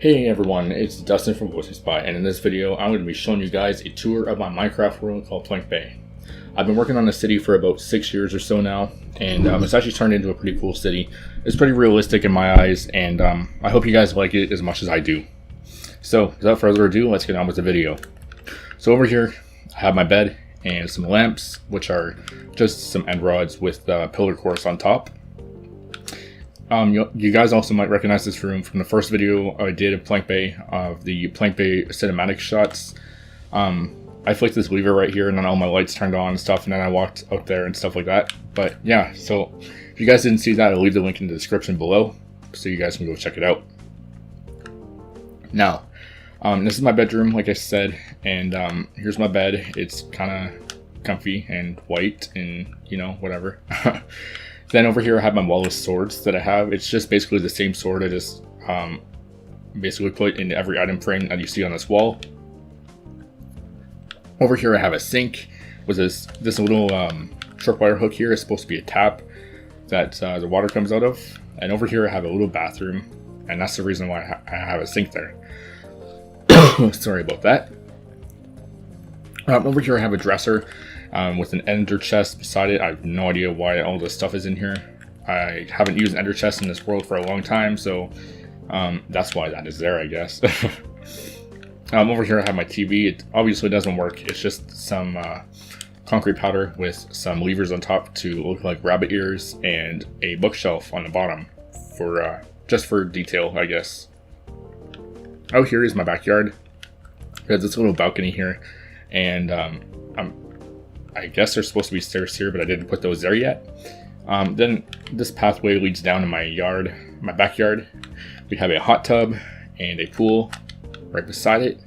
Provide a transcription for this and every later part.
Hey everyone, it's Dustin from Voicing Spy, and in this video I'm going to be showing you guys a tour of my Minecraft world called Plank Bay. I've been working on the city for about 6 years or so now, and it's actually turned into a pretty cool city. It's pretty realistic in my eyes, and I hope you guys like it as much as I do. So without further ado, let's get on with the video. So over here I have my bed and some lamps, which are just some end rods with pillar course on top. You guys also might recognize this room from the first video I did of Plank Bay, of the Plank Bay cinematic shots. I flicked this lever right here and then all my lights turned on and stuff, and then I walked out there and stuff like that. But yeah, so if you guys didn't see that, I'll leave the link in the description below so you guys can go check it out. Now, this is my bedroom, like I said, and here's my bed. It's kind of comfy and white and, you know, whatever. Then over here I have my wall of swords that I have. It's just basically the same sword I just basically put in every item frame that you see on this wall. Over here I have a sink with this little tripwire hook here. It's supposed to be a tap that the water comes out of. And over here I have a little bathroom, and that's the reason why I have a sink there. Sorry about that. Over here I have a dresser with an ender chest beside it. I have no idea why all this stuff is in here. I haven't used an ender chest in this world for a long time, so that's why that is there, I guess. Over here I have my TV. It obviously doesn't work. It's just some concrete powder with some levers on top to look like rabbit ears and a bookshelf on the bottom for just for detail, I guess. Out here is my backyard. There's this little balcony here, and I guess there's supposed to be stairs here, but I didn't put those there yet. Then this pathway leads down to my yard, my backyard. We have a hot tub and a pool right beside it.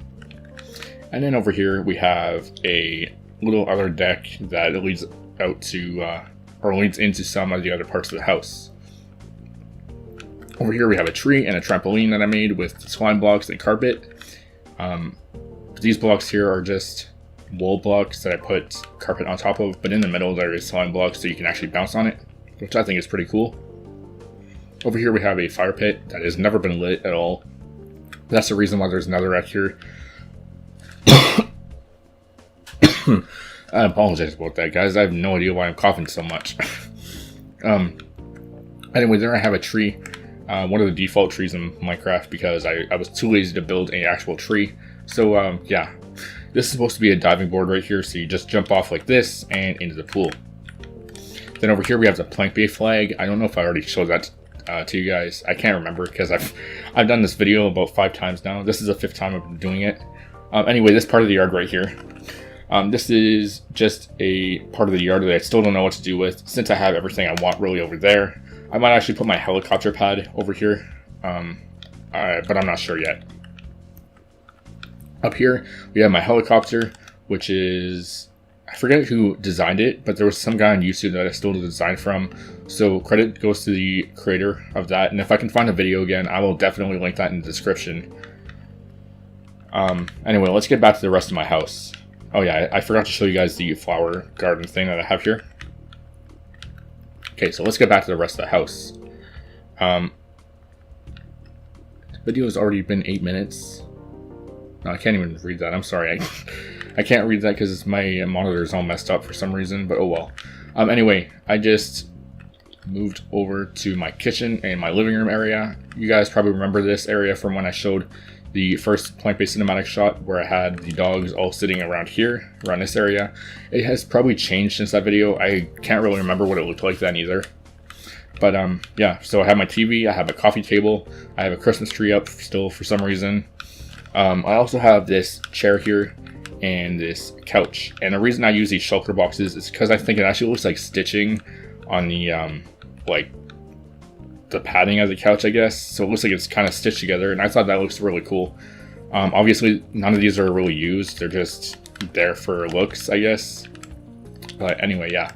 And then over here we have a little other deck that leads out to, or leads into some of the other parts of the house. Over here we have a tree and a trampoline that I made with slime blocks and carpet. These blocks here are just wool blocks that I put carpet on top of, but in the middle there is slime blocks so you can actually bounce on it, which I think is pretty cool. Over here we have a fire pit that has never been lit at all. That's the reason why there's another wreck here. I apologize about that, guys. I have no idea why I'm coughing so much. Anyway, there I have a tree, one of the default trees in Minecraft, because I was too lazy to build an actual tree. So yeah, this is supposed to be a diving board right here, so you just jump off like this and into the pool. Then over here we have the Plank Bay flag. I don't know if I already showed that to you guys. I can't remember because I've done this video about 5 times now. This is the 5th time I've been doing it. Anyway, this part of the yard right here. This is just a part of the yard that I still don't know what to do with, since I have everything I want really over there. I might actually put my helicopter pad over here, but I'm not sure yet. Up here we have my helicopter, which is, I forget who designed it, but there was some guy on YouTube that I stole the design from, so credit goes to the creator of that. And if I can find a video again, I will definitely link that in the description. Anyway, let's get back to the rest of my house. Oh yeah, I forgot to show you guys the flower garden thing that I have here. Okay, so let's get back to the rest of the house. The video has already been 8 minutes. No, I can't even read that. I'm sorry. I can't read that because my monitor is all messed up for some reason, but oh well. Anyway, I just moved over to my kitchen and my living room area. You guys probably remember this area from when I showed the first Plank Bay cinematic shot where I had the dogs all sitting around here, around this area. It has probably changed since that video. I can't really remember what it looked like then either. But yeah, so I have my TV, I have a coffee table, I have a Christmas tree up still for some reason. I also have this chair here and this couch. And the reason I use these shelter boxes is because I think it actually looks like stitching on the like the padding of the couch, I guess. So it looks like it's kind of stitched together, and I thought that looks really cool. Obviously none of these are really used, they're just there for looks, I guess. But anyway, yeah.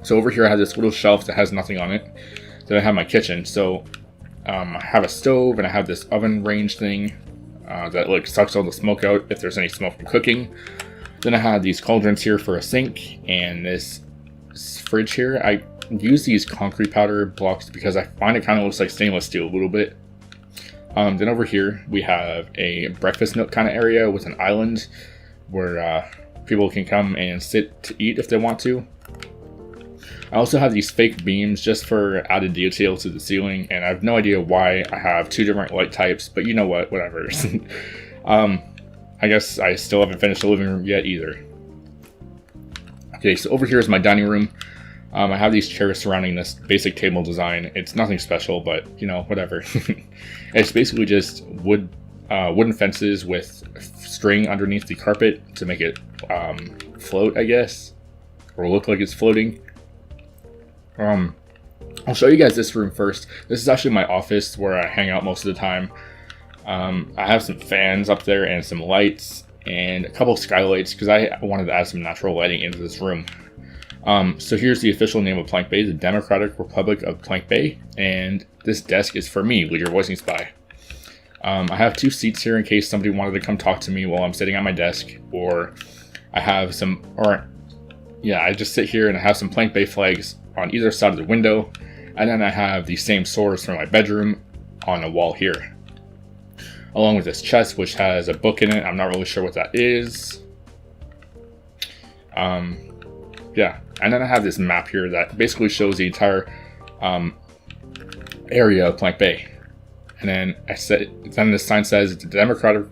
So over here I have this little shelf that has nothing on it. Then I have my kitchen. So I have a stove and I have this oven range thing that like sucks all the smoke out if there's any smoke from cooking. Then I have these cauldrons here for a sink, and this fridge here. I use these concrete powder blocks because I find it kind of looks like stainless steel a little bit. Then over here we have a breakfast nook kind of area with an island where people can come and sit to eat if they want to. I also have these fake beams just for added detail to the ceiling, and I have no idea why I have two different light types, but you know what, whatever. I guess I still haven't finished the living room yet either. Okay, so over here is my dining room. I have these chairs surrounding this basic table design. It's nothing special, but you know, whatever. It's basically just wooden fences with string underneath the carpet to make it float, I guess, or look like it's floating. I'll show you guys this room first. This is actually my office where I hang out most of the time. I have some fans up there and some lights and a couple of skylights because I wanted to add some natural lighting into this room. So here's the official name of Plank Bay, the Democratic Republic of Plank Bay, and this desk is for me, Leader Voicing Spy. I have two seats here in case somebody wanted to come talk to me while I'm sitting at my desk, or I have some, I just sit here and I have some Plank Bay flags on either side of the window, and then I have the same source from my bedroom on a wall here, along with this chest which has a book in it. I'm not really sure what that is. And then I have this map here that basically shows the entire area of Plank Bay. And then then this sign says it's a Democratic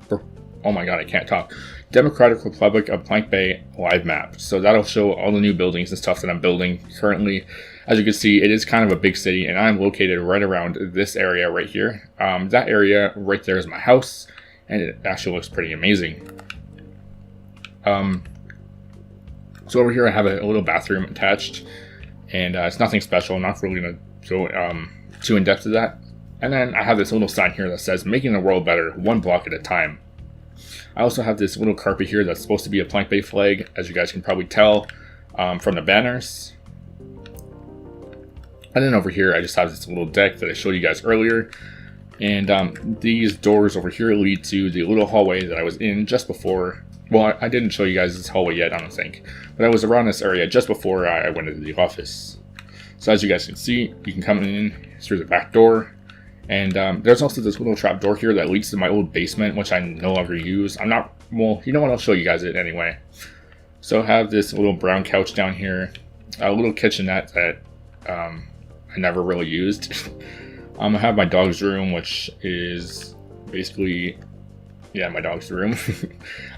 Republic of Plank Bay live map. So that'll show all the new buildings and stuff that I'm building currently. As you can see, it is kind of a big city, and I'm located right around this area right here. That area right there is my house, and it actually looks pretty amazing. So over here I have a little bathroom attached, and it's nothing special. I'm not really going to go too in depth to that. And then I have this little sign here that says making the world better one block at a time. I also have this little carpet here that's supposed to be a Plank Bay flag, as you guys can probably tell from the banners. And then over here I just have this little deck that I showed you guys earlier. And these doors over here lead to the little hallway that I was in just before. Well, I didn't show you guys this hallway yet, I don't think. But I was around this area just before I went into the office. So as you guys can see, you can come in through the back door. And there's also this little trap door here that leads to my old basement, which I no longer use. You know what, I'll show you guys it anyway. So I have this little brown couch down here. A little kitchenette that I never really used. I have my dog's room, which is basically, my dog's room.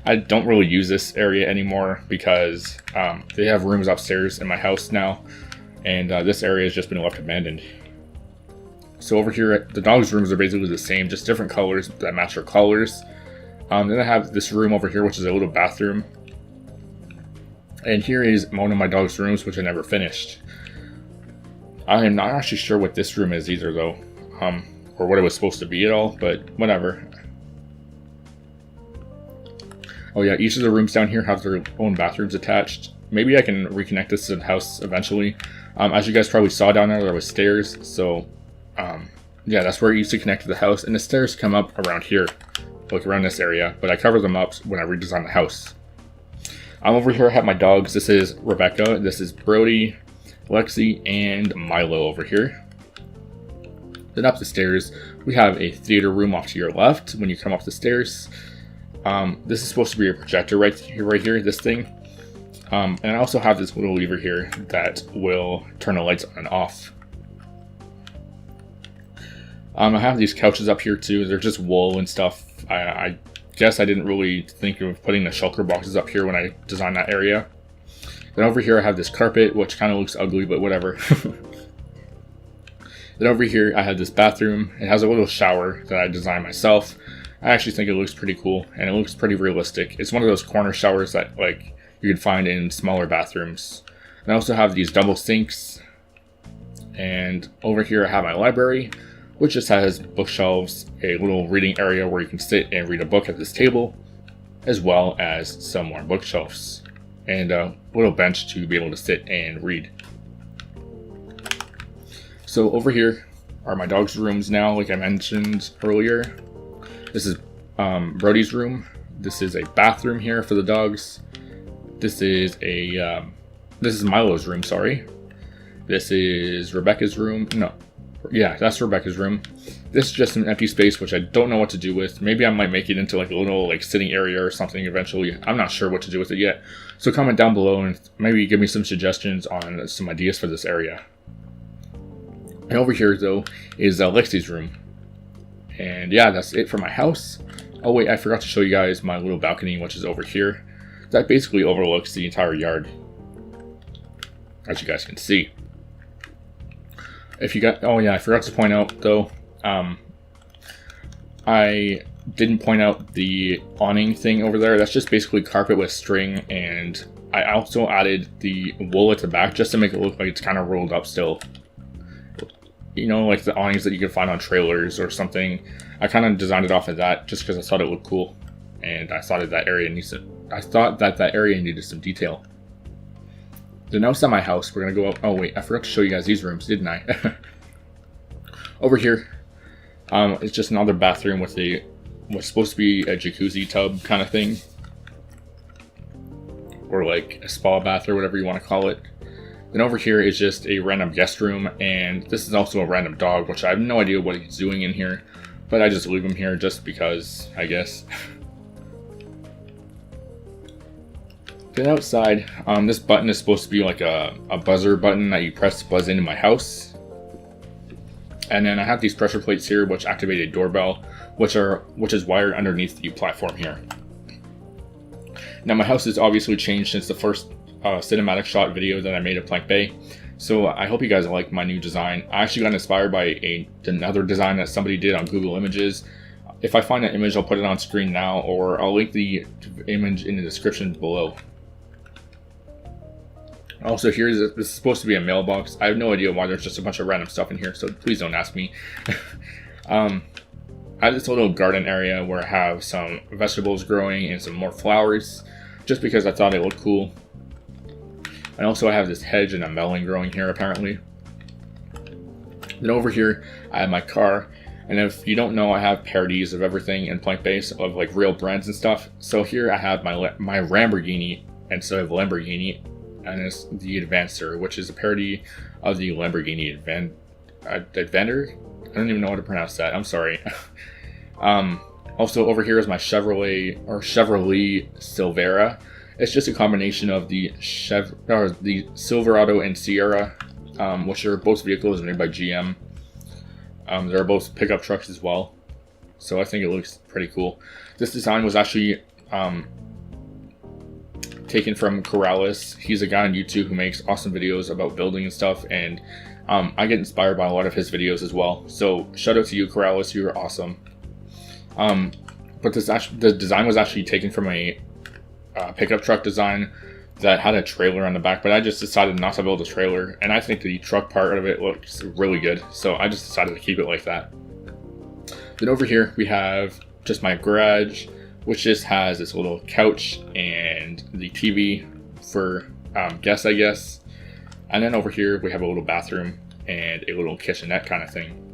I don't really use this area anymore because they have rooms upstairs in my house now, and this area has just been left abandoned. So over here, the dog's rooms are basically the same, just different colors that match their collars. Then I have this room over here, which is a little bathroom. And here is one of my dog's rooms, which I never finished. I am not actually sure what this room is either, though, or what it was supposed to be at all, but whatever. Oh yeah, each of the rooms down here have their own bathrooms attached. Maybe I can reconnect this to the house eventually. As you guys probably saw down there was stairs, so that's where it used to connect to the house, and the stairs come up around here, like around this area, but I cover them up when I redesign the house. Over here I have my dogs. This is Rebecca, this is Brody, Lexi, and Milo over here. Then up the stairs, we have a theater room off to your left when you come up the stairs. This is supposed to be a projector right here, this thing. And I also have this little lever here that will turn the lights on and off. I have these couches up here too. They're just wool and stuff. I guess I didn't really think of putting the shulker boxes up here when I designed that area. Then over here I have this carpet, which kind of looks ugly, but whatever. Then over here I have this bathroom. It has a little shower that I designed myself. I actually think it looks pretty cool, and it looks pretty realistic. It's one of those corner showers that you can find in smaller bathrooms. And I also have these double sinks. And over here I have my library, which just has bookshelves, a little reading area where you can sit and read a book at this table, as well as some more bookshelves, and a little bench to be able to sit and read. So over here are my dog's rooms now, like I mentioned earlier. This is Brody's room. This is a bathroom here for the dogs. This is Milo's room, sorry. This is Rebecca's room. No, Yeah, that's Rebecca's room. This is just an empty space, which I don't know what to do with. Maybe I might make it into like a little like sitting area or something eventually. I'm not sure what to do with it yet. So comment down below and maybe give me some suggestions on some ideas for this area. And over here though is Lexi's room. And yeah, that's it for my house. Oh wait, I forgot to show you guys my little balcony, which is over here. That basically overlooks the entire yard, as you guys can see. If you got, oh yeah, I forgot to point out though, I didn't point out the awning thing over there. That's just basically carpet with string, and I also added the wool at the back just to make it look like it's kind of rolled up still. You know, like the awnings that you can find on trailers or something. I kind of designed it off of that just because I thought it looked cool, and I thought that area needed some detail. Then outside my house, we're gonna go up. Oh wait, I forgot to show you guys these rooms, didn't I? Over here, it's just another bathroom with what's supposed to be a jacuzzi tub kind of thing, or like a spa bath or whatever you want to call it. Then over here is just a random guest room, and this is also a random dog, which I have no idea what he's doing in here, but I just leave him here just because, I guess. Then outside, this button is supposed to be like a buzzer button that you press to buzz into my house. And then I have these pressure plates here which activate a doorbell, which is wired underneath the platform here. Now my house has obviously changed since the first cinematic shot video that I made of Plank Bay, so I hope you guys like my new design. I actually got inspired by another design that somebody did on Google Images. If I find that image, I'll put it on screen now, or I'll link the image in the description below. Also, this is supposed to be a mailbox. I have no idea why there's just a bunch of random stuff in here, so please don't ask me. I have this little garden area where I have some vegetables growing and some more flowers, just because I thought it looked cool. And also I have this hedge and a melon growing here apparently. Then over here I have my car, and if you don't know, I have parodies of everything in Plank Bay, of like real brands and stuff. So here I have my Lamborghini instead of Lamborghini, and it's the Advancer, which is a parody of the Lamborghini Adventure. I don't even know how to pronounce that. I'm sorry. Also over here is my Chevrolet Silvera. It's just a combination of the Silverado and Sierra, which are both vehicles made by GM. They're both pickup trucks as well, so I think it looks pretty cool. This design was actually taken from Corrales. He's a guy on YouTube who makes awesome videos about building and stuff, and I get inspired by a lot of his videos as well. So shout out to you, Corrales, you're awesome. But the design was actually taken from a pickup truck design that had a trailer on the back, but I just decided not to build a trailer, and I think the truck part of it looks really good, so I just decided to keep it like that. Then over here we have just my garage, which just has this little couch and the TV for guests, I guess. And then over here we have a little bathroom and a little kitchenette kind of thing.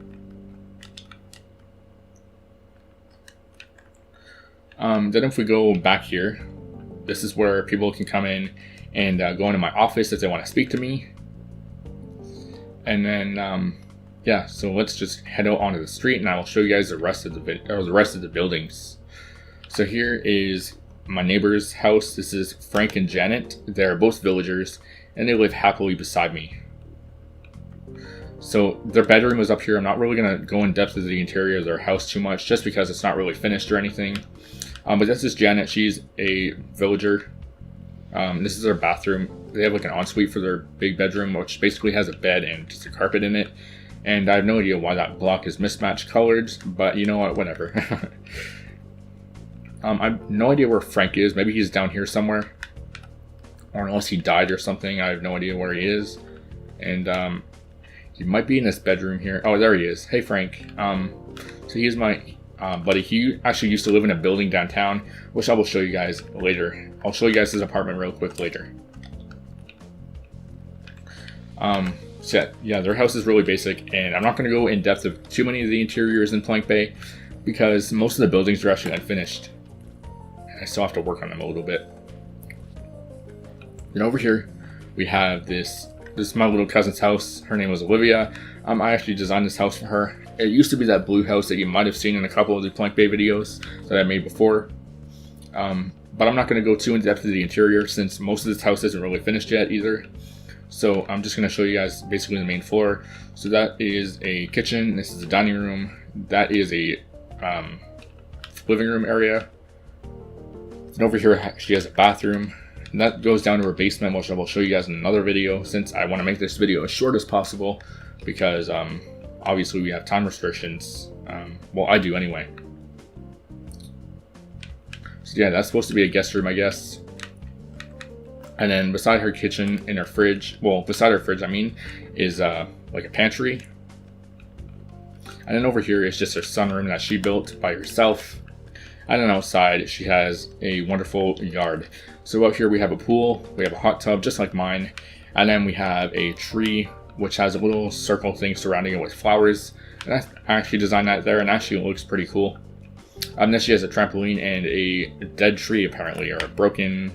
Then if we go back here, this is where people can come in and go into my office if they want to speak to me. And then, yeah, so let's just head out onto the street, and I will show you guys the rest of the buildings. So here is my neighbor's house. This is Frank and Janet. They're both villagers, and they live happily beside me. So their bedroom is up here. I'm not really going to go in depth into the interior of their house too much, just because it's not really finished or anything. But this is Janet. She's a villager. This is their bathroom. They have like an ensuite for their big bedroom, which basically has a bed and just a carpet in it. And I have no idea why that block is mismatched colored, but you know what, whatever. I have no idea where Frank is. Maybe he's down here somewhere. Or unless he died or something, I have no idea where he is. And he might be in this bedroom here. Oh, there he is. Hey, Frank. So he's my buddy. He actually used to live in a building downtown, which I will show you guys later. I'll show you guys his apartment real quick later. So yeah, their house is really basic, and I'm not going to go in depth of too many of the interiors in Plank Bay because most of the buildings are actually unfinished. I still have to work on them a little bit. And over here, we have this This is my little cousin's house. Her name was Olivia. I actually designed this house for her. It used to be that blue house that you might have seen in a couple of the Plank Bay videos that I made before. But I'm not going to go too in depth into the interior since most of this house isn't really finished yet either. So I'm just going to show you guys basically the main floor. So that is a kitchen. This is a dining room. That is a living room area. And over here she has a bathroom. And that goes down to her basement, which I will show you guys in another video since I want to make this video as short as possible because obviously we have time restrictions. Well, I do anyway. So yeah, that's supposed to be a guest room, I guess. And then beside her kitchen and her fridge, well, beside her fridge, I mean, is like a pantry. And then over here is just her sunroom that she built by herself. And then outside, she has a wonderful yard. So out here we have a pool, we have a hot tub just like mine, and then we have a tree which has a little circle thing surrounding it with flowers. And I actually designed that there, and actually it looks pretty cool. Then she has a trampoline and a dead tree apparently, or a broken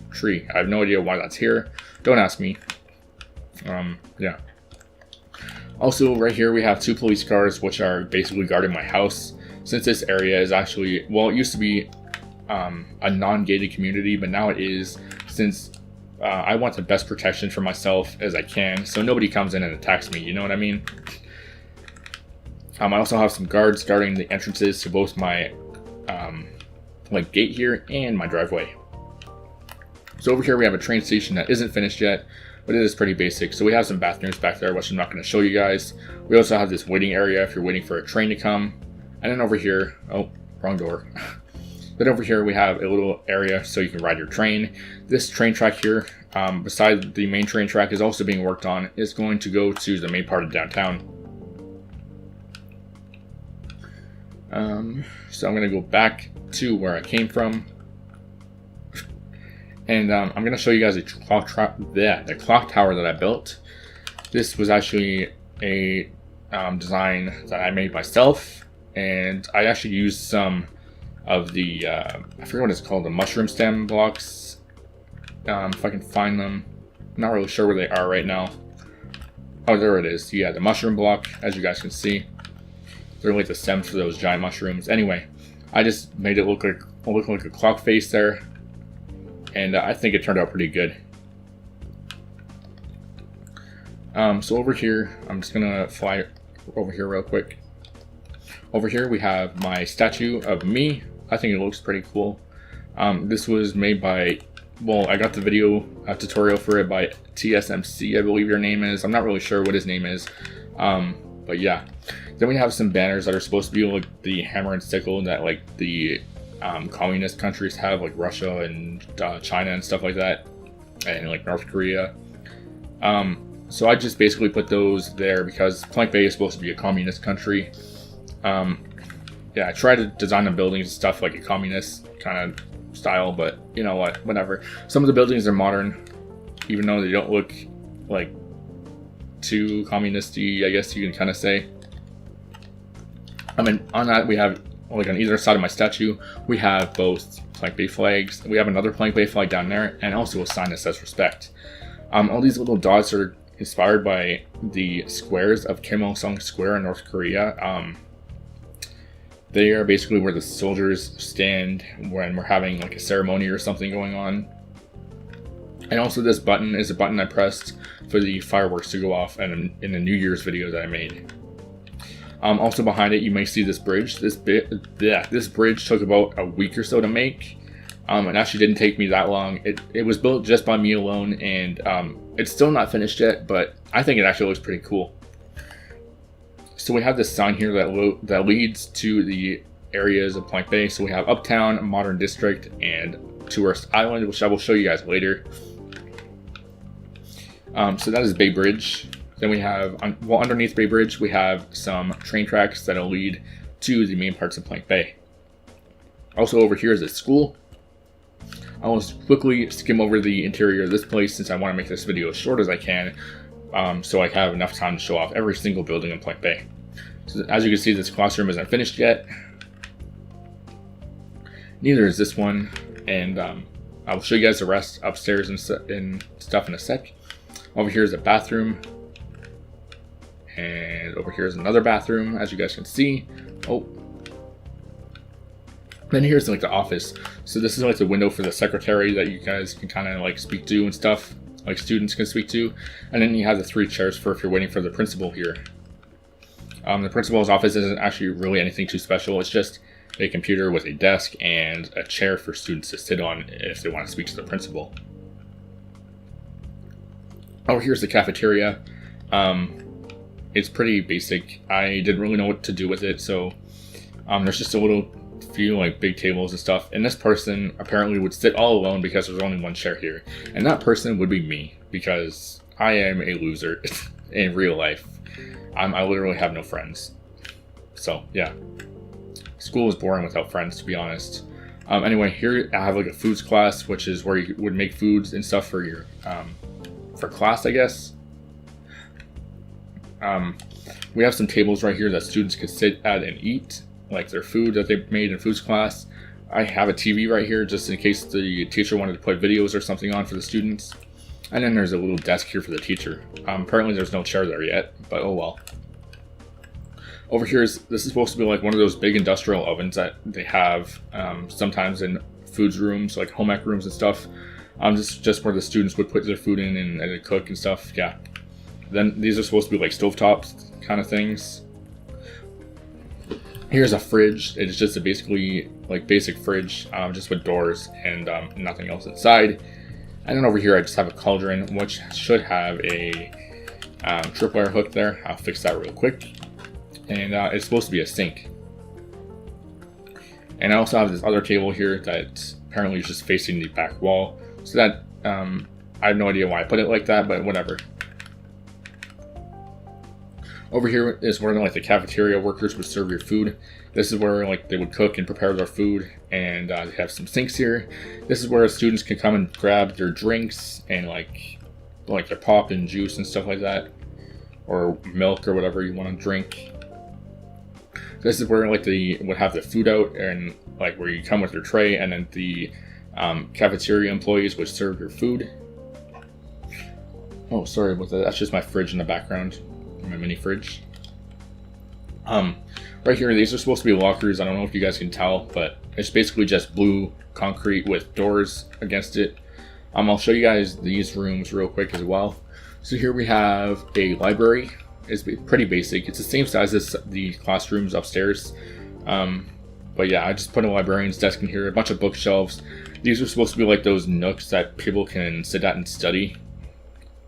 tree. I have no idea why that's here. Don't ask me. Yeah. Also, right here we have 2 police cars which are basically guarding my house. Since this area is actually, well, it used to be a non-gated community, but now it is, since I want the best protection for myself as I can, so nobody comes in and attacks me, you know what I mean? I also have some guards guarding the entrances to both my like gate here and my driveway. So over here we have a train station that isn't finished yet, but it is pretty basic. So we have some bathrooms back there, which I'm not going to show you guys. We also have this waiting area if you're waiting for a train to come. And then over here, oh, wrong door. Then over here we have a little area so you can ride your train. This train track here, beside the main train track, is also being worked on. It's going to go to the main part of downtown. So I'm going to go back to where I came from. And I'm going to show you guys the clock tower that I built. This was actually a design that I made myself. And I actually used some of the, I forget what it's called, the mushroom stem blocks. If I can find them. I'm not really sure where they are right now. Oh, there it is. Yeah, the mushroom block, as you guys can see. They're like the stems for those giant mushrooms. Anyway, I just made it look like a clock face there. And I think it turned out pretty good. So over here, I'm just gonna fly over here real quick. Over here we have my statue of me. I think it looks pretty cool. This was made by, well, I got the video tutorial for it by TSMC, I believe your name is. I'm not really sure what his name is. But yeah. Then we have some banners that are supposed to be like the hammer and sickle that like the communist countries have, like Russia and China and stuff like that, and like North Korea. So I just basically put those there because Plank Bay is supposed to be a communist country. Yeah, I try to design the buildings and stuff like a communist kind of style, but you know what, whatever. Some of the buildings are modern, even though they don't look like too communist-y, I guess you can kind of say. I mean, on that we have, like on either side of my statue, we have both Plank Bay flags. We have another Plank Bay flag down there, and also a sign that says respect. All these little dots are inspired by the squares of Kim Il-sung Square in North Korea. They are basically where the soldiers stand when we're having like a ceremony or something going on. And also this button is a button I pressed for the fireworks to go off in the New Year's video that I made. Also behind it, you may see this bridge. This bridge took about a week or so to make. It actually didn't take me that long. It was built just by me alone, and it's still not finished yet, but I think it actually looks pretty cool. So we have this sign here that leads to the areas of Plank Bay. So we have Uptown, Modern District, and Tourist Island, which I will show you guys later. So that is Bay Bridge. Then we have, well, underneath Bay Bridge, we have some train tracks that'll lead to the main parts of Plank Bay. Also over here is a school. I'll quickly skim over the interior of this place since I want to make this video as short as I can, so I have enough time to show off every single building in Plank Bay. So as you can see, this classroom isn't finished yet. Neither is this one, and I will show you guys the rest upstairs and stuff in a sec. Over here is a bathroom. And over here is another bathroom, as you guys can see. Oh. Then here's like the office. So this is like the window for the secretary that you guys can kind of like speak to and stuff. Like students can speak to. And then you have the 3 chairs for if you're waiting for the principal here. The principal's office isn't actually really anything too special. It's just a computer with a desk and a chair for students to sit on if they want to speak to the principal. Over here's the cafeteria. It's pretty basic. I didn't really know what to do with it, so there's just a little few like big tables and stuff. And this person apparently would sit all alone because there's only 1 chair here. And that person would be me, because I am a loser in real life. I literally have no friends. So yeah, school is boring without friends, to be honest. Anyway, here I have like a foods class, which is where you would make foods and stuff for your for class, I guess. We have some tables right here that students could sit at and eat, like their food that they made in foods class. I have a TV right here just in case the teacher wanted to put videos or something on for the students. And then there's a little desk here for the teacher. Apparently there's no chair there yet, but oh well. Over here this is supposed to be like one of those big industrial ovens that they have sometimes in foods rooms, like home ec rooms and stuff. Just where the students would put their food in and cook and stuff. Yeah. Then these are supposed to be like stovetops kind of things. Here's a fridge. It's just a basically like basic fridge, just with doors and nothing else inside. And then over here I just have a cauldron, which should have a tripwire hook there. I'll fix that real quick. And it's supposed to be a sink. And I also have this other table here that apparently is just facing the back wall. So that, I have no idea why I put it like that, but whatever. Over here is where like the cafeteria workers would serve your food. This is where like they would cook and prepare their food, and they have some sinks here. This is where students can come and grab their drinks and like their pop and juice and stuff like that, or milk or whatever you want to drink. This is where like they would have the food out, and like where you come with your tray, and then the cafeteria employees would serve your food. Oh, sorry about that. That's just my fridge in the background. My mini fridge. Right here, these are supposed to be lockers. I don't know if you guys can tell, but it's basically just blue concrete with doors against it. I'll show you guys these rooms real quick as well. So here we have a library. It's pretty basic. It's the same size as the classrooms upstairs. But yeah, I just put a librarian's desk in here, a bunch of bookshelves. These are supposed to be like those nooks that people can sit at and study.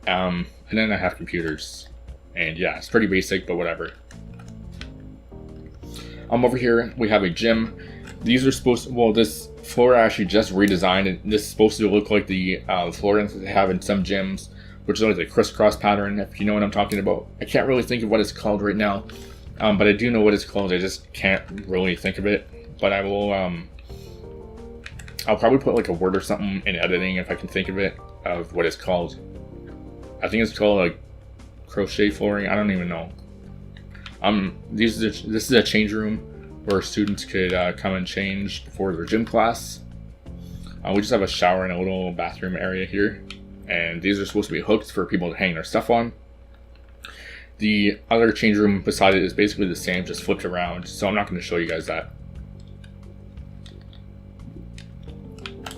And then I have computers. And yeah, it's pretty basic, but whatever. Over here, we have a gym. These are supposed to, well, this floor I actually just redesigned, and this is supposed to look like the floor that they have in some gyms, which is like the crisscross pattern, if you know what I'm talking about. I can't really think of what it's called right now, but I do know what it's called. I just can't really think of it. But I will, I'll probably put like a word or something in editing if I can think of it, of what it's called. I think it's called like crochet flooring. I don't even know. This is a change room where students could come and change before their gym class. We just have a shower and a little bathroom area here, and these are supposed to be hooks for people to hang their stuff on. The other change room beside it is basically the same, just flipped around, so I'm not going to show you guys that.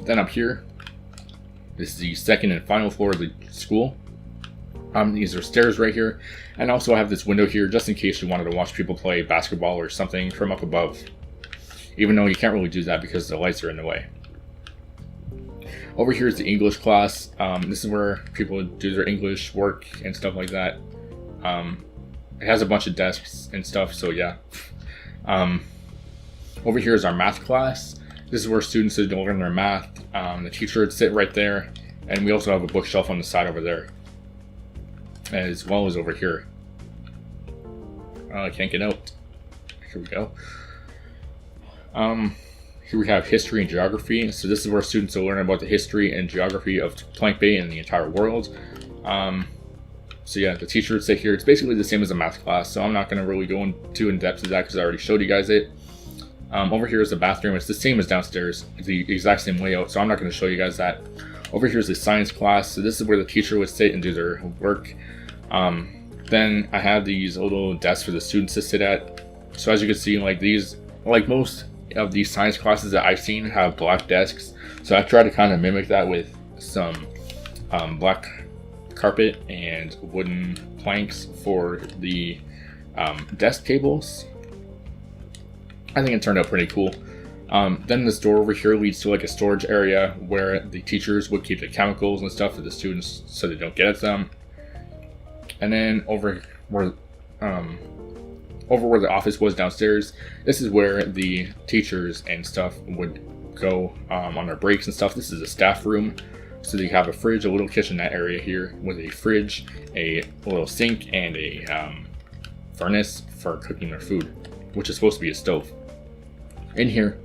Then up here, this is the second and final floor of the school. These are stairs right here, and also I have this window here just in case you wanted to watch people play basketball or something from up above, even though you can't really do that because the lights are in the way. Over here is the English class. This is where people do their English work and stuff like that. It has a bunch of desks and stuff, so yeah. Over here is our math class. This is where students would learn their math. The teacher would sit right there, and we also have a bookshelf on the side over there, as well as over here. I can't get out. Here we go. Here we have history and geography. So this is where students will learn about the history and geography of Plank Bay and the entire world. So yeah, the teacher would sit here. It's basically the same as a math class, so I'm not going to really go too in depth to that because I already showed you guys it. Over here is the bathroom. It's the same as downstairs. It's the exact same layout, so I'm not going to show you guys that. Over here is the science class. So this is where the teacher would sit and do their work. Then I have these little desks for the students to sit at. So as you can see, like most of these science classes that I've seen have black desks. So I try to kind of mimic that with some black carpet and wooden planks for the desk tables. I think it turned out pretty cool. Then this door over here leads to like a storage area where the teachers would keep the chemicals and stuff for the students so they don't get at them. And then over where the office was downstairs, this is where the teachers and stuff would go on their breaks and stuff. This is a staff room. So they have a fridge, a little kitchenette area here with a fridge, a little sink, and a furnace for cooking their food, which is supposed to be a stove. In here,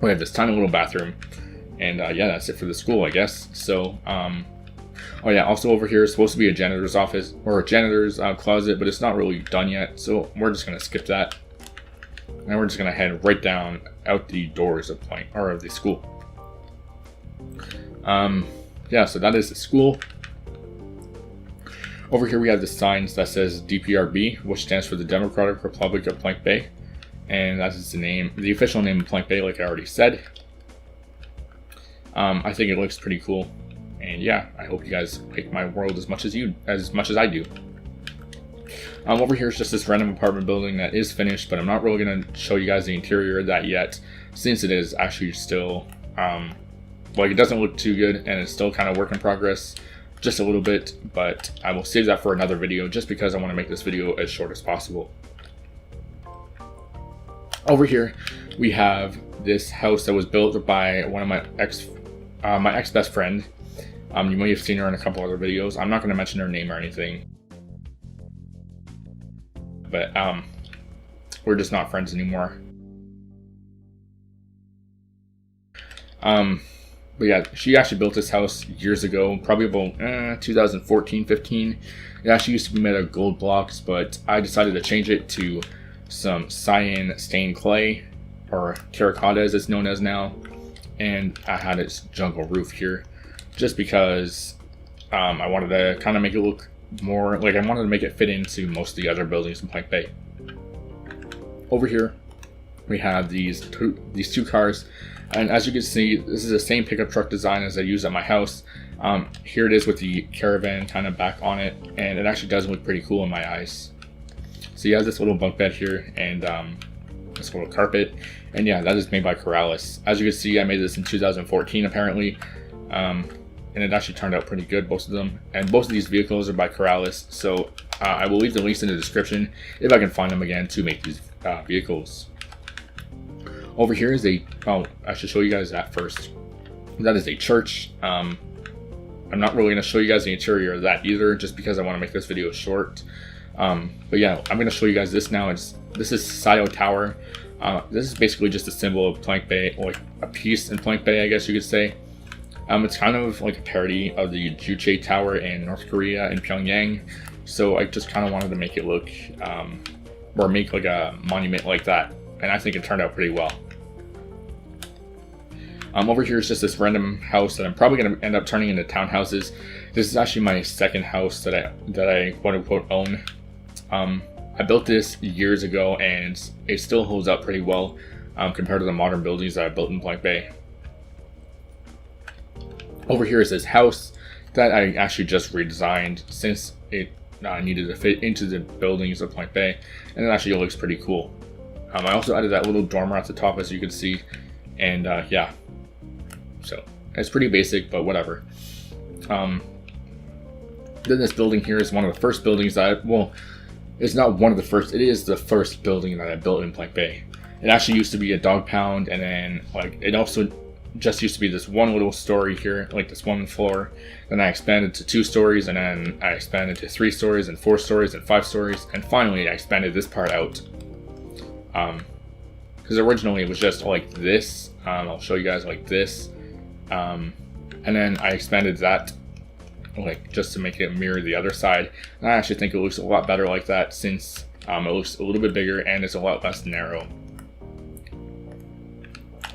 we have this tiny little bathroom, and yeah, that's it for the school, I guess. So, oh yeah, also over here is supposed to be a janitor's office, or a janitor's closet, but it's not really done yet, so we're just gonna skip that. And we're just gonna head right down out the doors of the school. Yeah, so that is the school. Over here we have the signs that says DPRB, which stands for the Democratic Republic of Plank Bay. And that is the official name of Plank Bay, like I already said. I think it looks pretty cool. And yeah, I hope you guys like my world as much as I do. Over here is just this random apartment building that is finished, but I'm not really going to show you guys the interior of that yet, since it is actually still, it doesn't look too good, and it's still kind of work in progress, just a little bit, but I will save that for another video, just because I want to make this video as short as possible. Over here, we have this house that was built by one of my ex-best friend. You may have seen her in a couple other videos. I'm not going to mention her name or anything, but we're just not friends anymore. But yeah, she actually built this house years ago, probably about 2014, 15. It actually used to be made of gold blocks, but I decided to change it to some cyan stained clay, or terracotta as it's known as now. And I had its jungle roof here, just because I wanted to kind of make it look more like I wanted to make it fit into most of the other buildings in Plank Bay. Over here, we have these two cars. And as you can see, this is the same pickup truck design as I use at my house. Here it is with the caravan kind of back on it, and it actually does look pretty cool in my eyes. So you have this little bunk bed here, and this little carpet, and yeah, that is made by Corrales. As you can see, I made this in 2014 apparently, and it actually turned out pretty good, both of them. And both of these vehicles are by Corrales, so I will leave the links in the description if I can find them again to make these vehicles. Over here is I should show you guys that first. That is a church. I'm not really going to show you guys the interior of that either, just because I want to make this video short. But yeah, I'm going to show you guys this now. This is Sayo Tower. This is basically just a symbol of Plank Bay, like a piece in Plank Bay, I guess you could say. It's kind of like a parody of the Juche Tower in North Korea in Pyongyang. So I just kind of wanted to make it look, or make like a monument like that. And I think it turned out pretty well. Over here is just this random house that I'm probably going to end up turning into townhouses. This is actually my second house that I quote unquote own. I built this years ago, and it still holds up pretty well compared to the modern buildings that I built in Plank Bay. Over here is this house that I actually just redesigned since it needed to fit into the buildings of Plank Bay, and it actually looks pretty cool. I also added that little dormer at the top, as you can see, and yeah, so it's pretty basic, but whatever. Then this building here is one of the first buildings that it's not one of the first, it is the first building that I built in Plank Bay. It actually used to be a dog pound, and then it also just used to be this one little story here, like this one floor. Then I expanded to 2 stories, and then I expanded to 3 stories, and 4 stories, and 5 stories, and finally I expanded this part out. Because originally it was just like this. I'll show you guys like this, and then I expanded that just to make it mirror the other side. And I actually think it looks a lot better like that, since it looks a little bit bigger and it's a lot less narrow.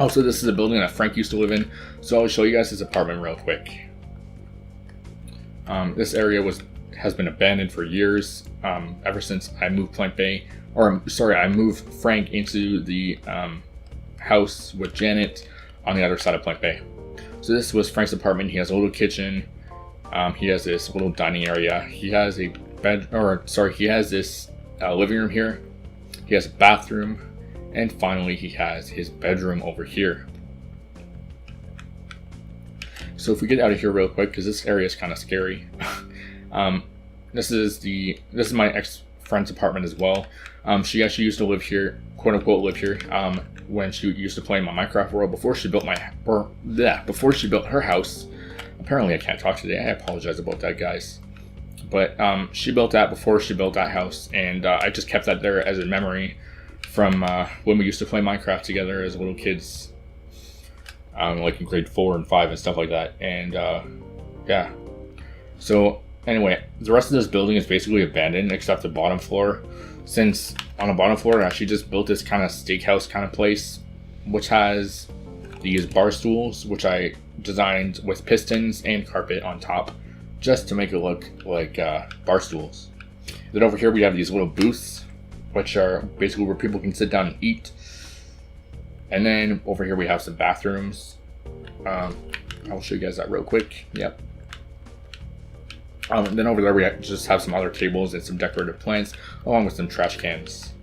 Also, this is a building that Frank used to live in, so I'll show you guys his apartment real quick. This area has been abandoned for years, ever since I moved Plant Bay, or sorry, I moved Frank into the house with Janet on the other side of Plant Bay. So this was Frank's apartment. He has a little kitchen. He has this little dining area. He has a he has this living room here. He has a bathroom, and finally he has his bedroom over here. So if we get out of here real quick, because this area is kind of scary. This is my ex-friend's apartment as well. She actually used to live here, quote unquote live here, when she used to play in my Minecraft world before she built before she built her house. Apparently I can't talk today. I apologize about that, guys. But she built that before she built that house, and I just kept that there as a memory from when we used to play Minecraft together as little kids, like in grade 4 and 5 and stuff like that. And yeah. So anyway, the rest of this building is basically abandoned except the bottom floor. Since on the bottom floor, I actually just built this kind of steakhouse kind of place, which has these bar stools, which I designed with pistons and carpet on top, just to make it look like bar stools. Then over here we have these little booths, which are basically where people can sit down and eat. And then over here we have some bathrooms. I'll show you guys that real quick. Yep. And then over there we just have some other tables and some decorative plants, along with some trash cans.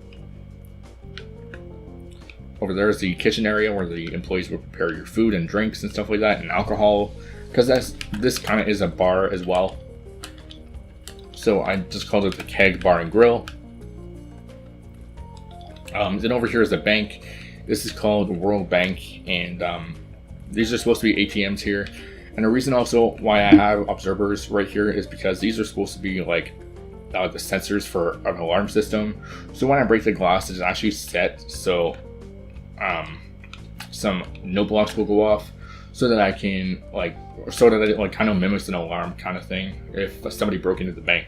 Over there is the kitchen area where the employees will prepare your food and drinks and stuff like that, and alcohol, because this kind of is a bar as well. So I just called it the Keg Bar and Grill. Then over here is the bank. This is called World Bank, and these are supposed to be ATMs here. And the reason also why I have observers right here is because these are supposed to be like the sensors for an alarm system. So when I break the glass, it's actually set so some no blocks will go off, so that I can it kind of mimics an alarm kind of thing if somebody broke into the bank.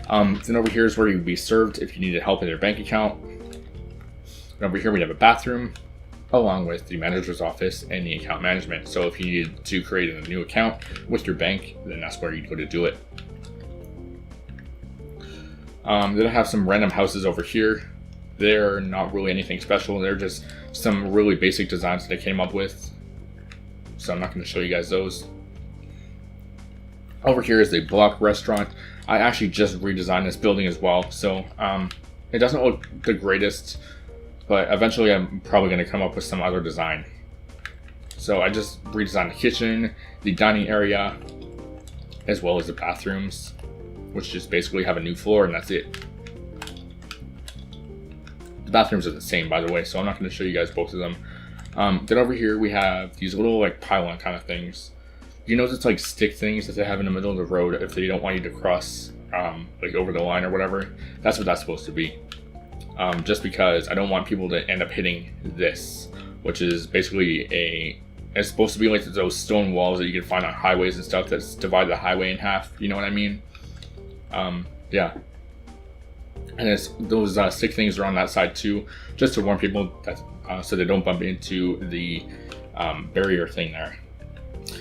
Then over here is where you'd be served if you needed help in your bank account. And over here we have a bathroom, along with the manager's office and the account management. So if you needed to create a new account with your bank, then that's where you'd go to do it. Then I have some random houses over here. They're not really anything special. They're just some really basic designs that I came up with. So I'm not going to show you guys those. Over here is the Block Restaurant. I actually just redesigned this building as well. So it doesn't look the greatest, but eventually I'm probably going to come up with some other design. So I just redesigned the kitchen, the dining area, as well as the bathrooms, which just basically have a new floor, and that's it. The bathrooms are the same, by the way, so I'm not going to show you guys both of them. Then over here we have these little like pylon kind of things. You know, it's like stick things that they have in the middle of the road if they don't want you to cross like over the line or whatever. That's what that's supposed to be. Just because I don't want people to end up hitting this, which is basically it's supposed to be like those stone walls that you can find on highways and stuff that divide the highway in half. You know what I mean? Yeah. And it's those stick things are on that side too, just to warn people that so they don't bump into the barrier thing there.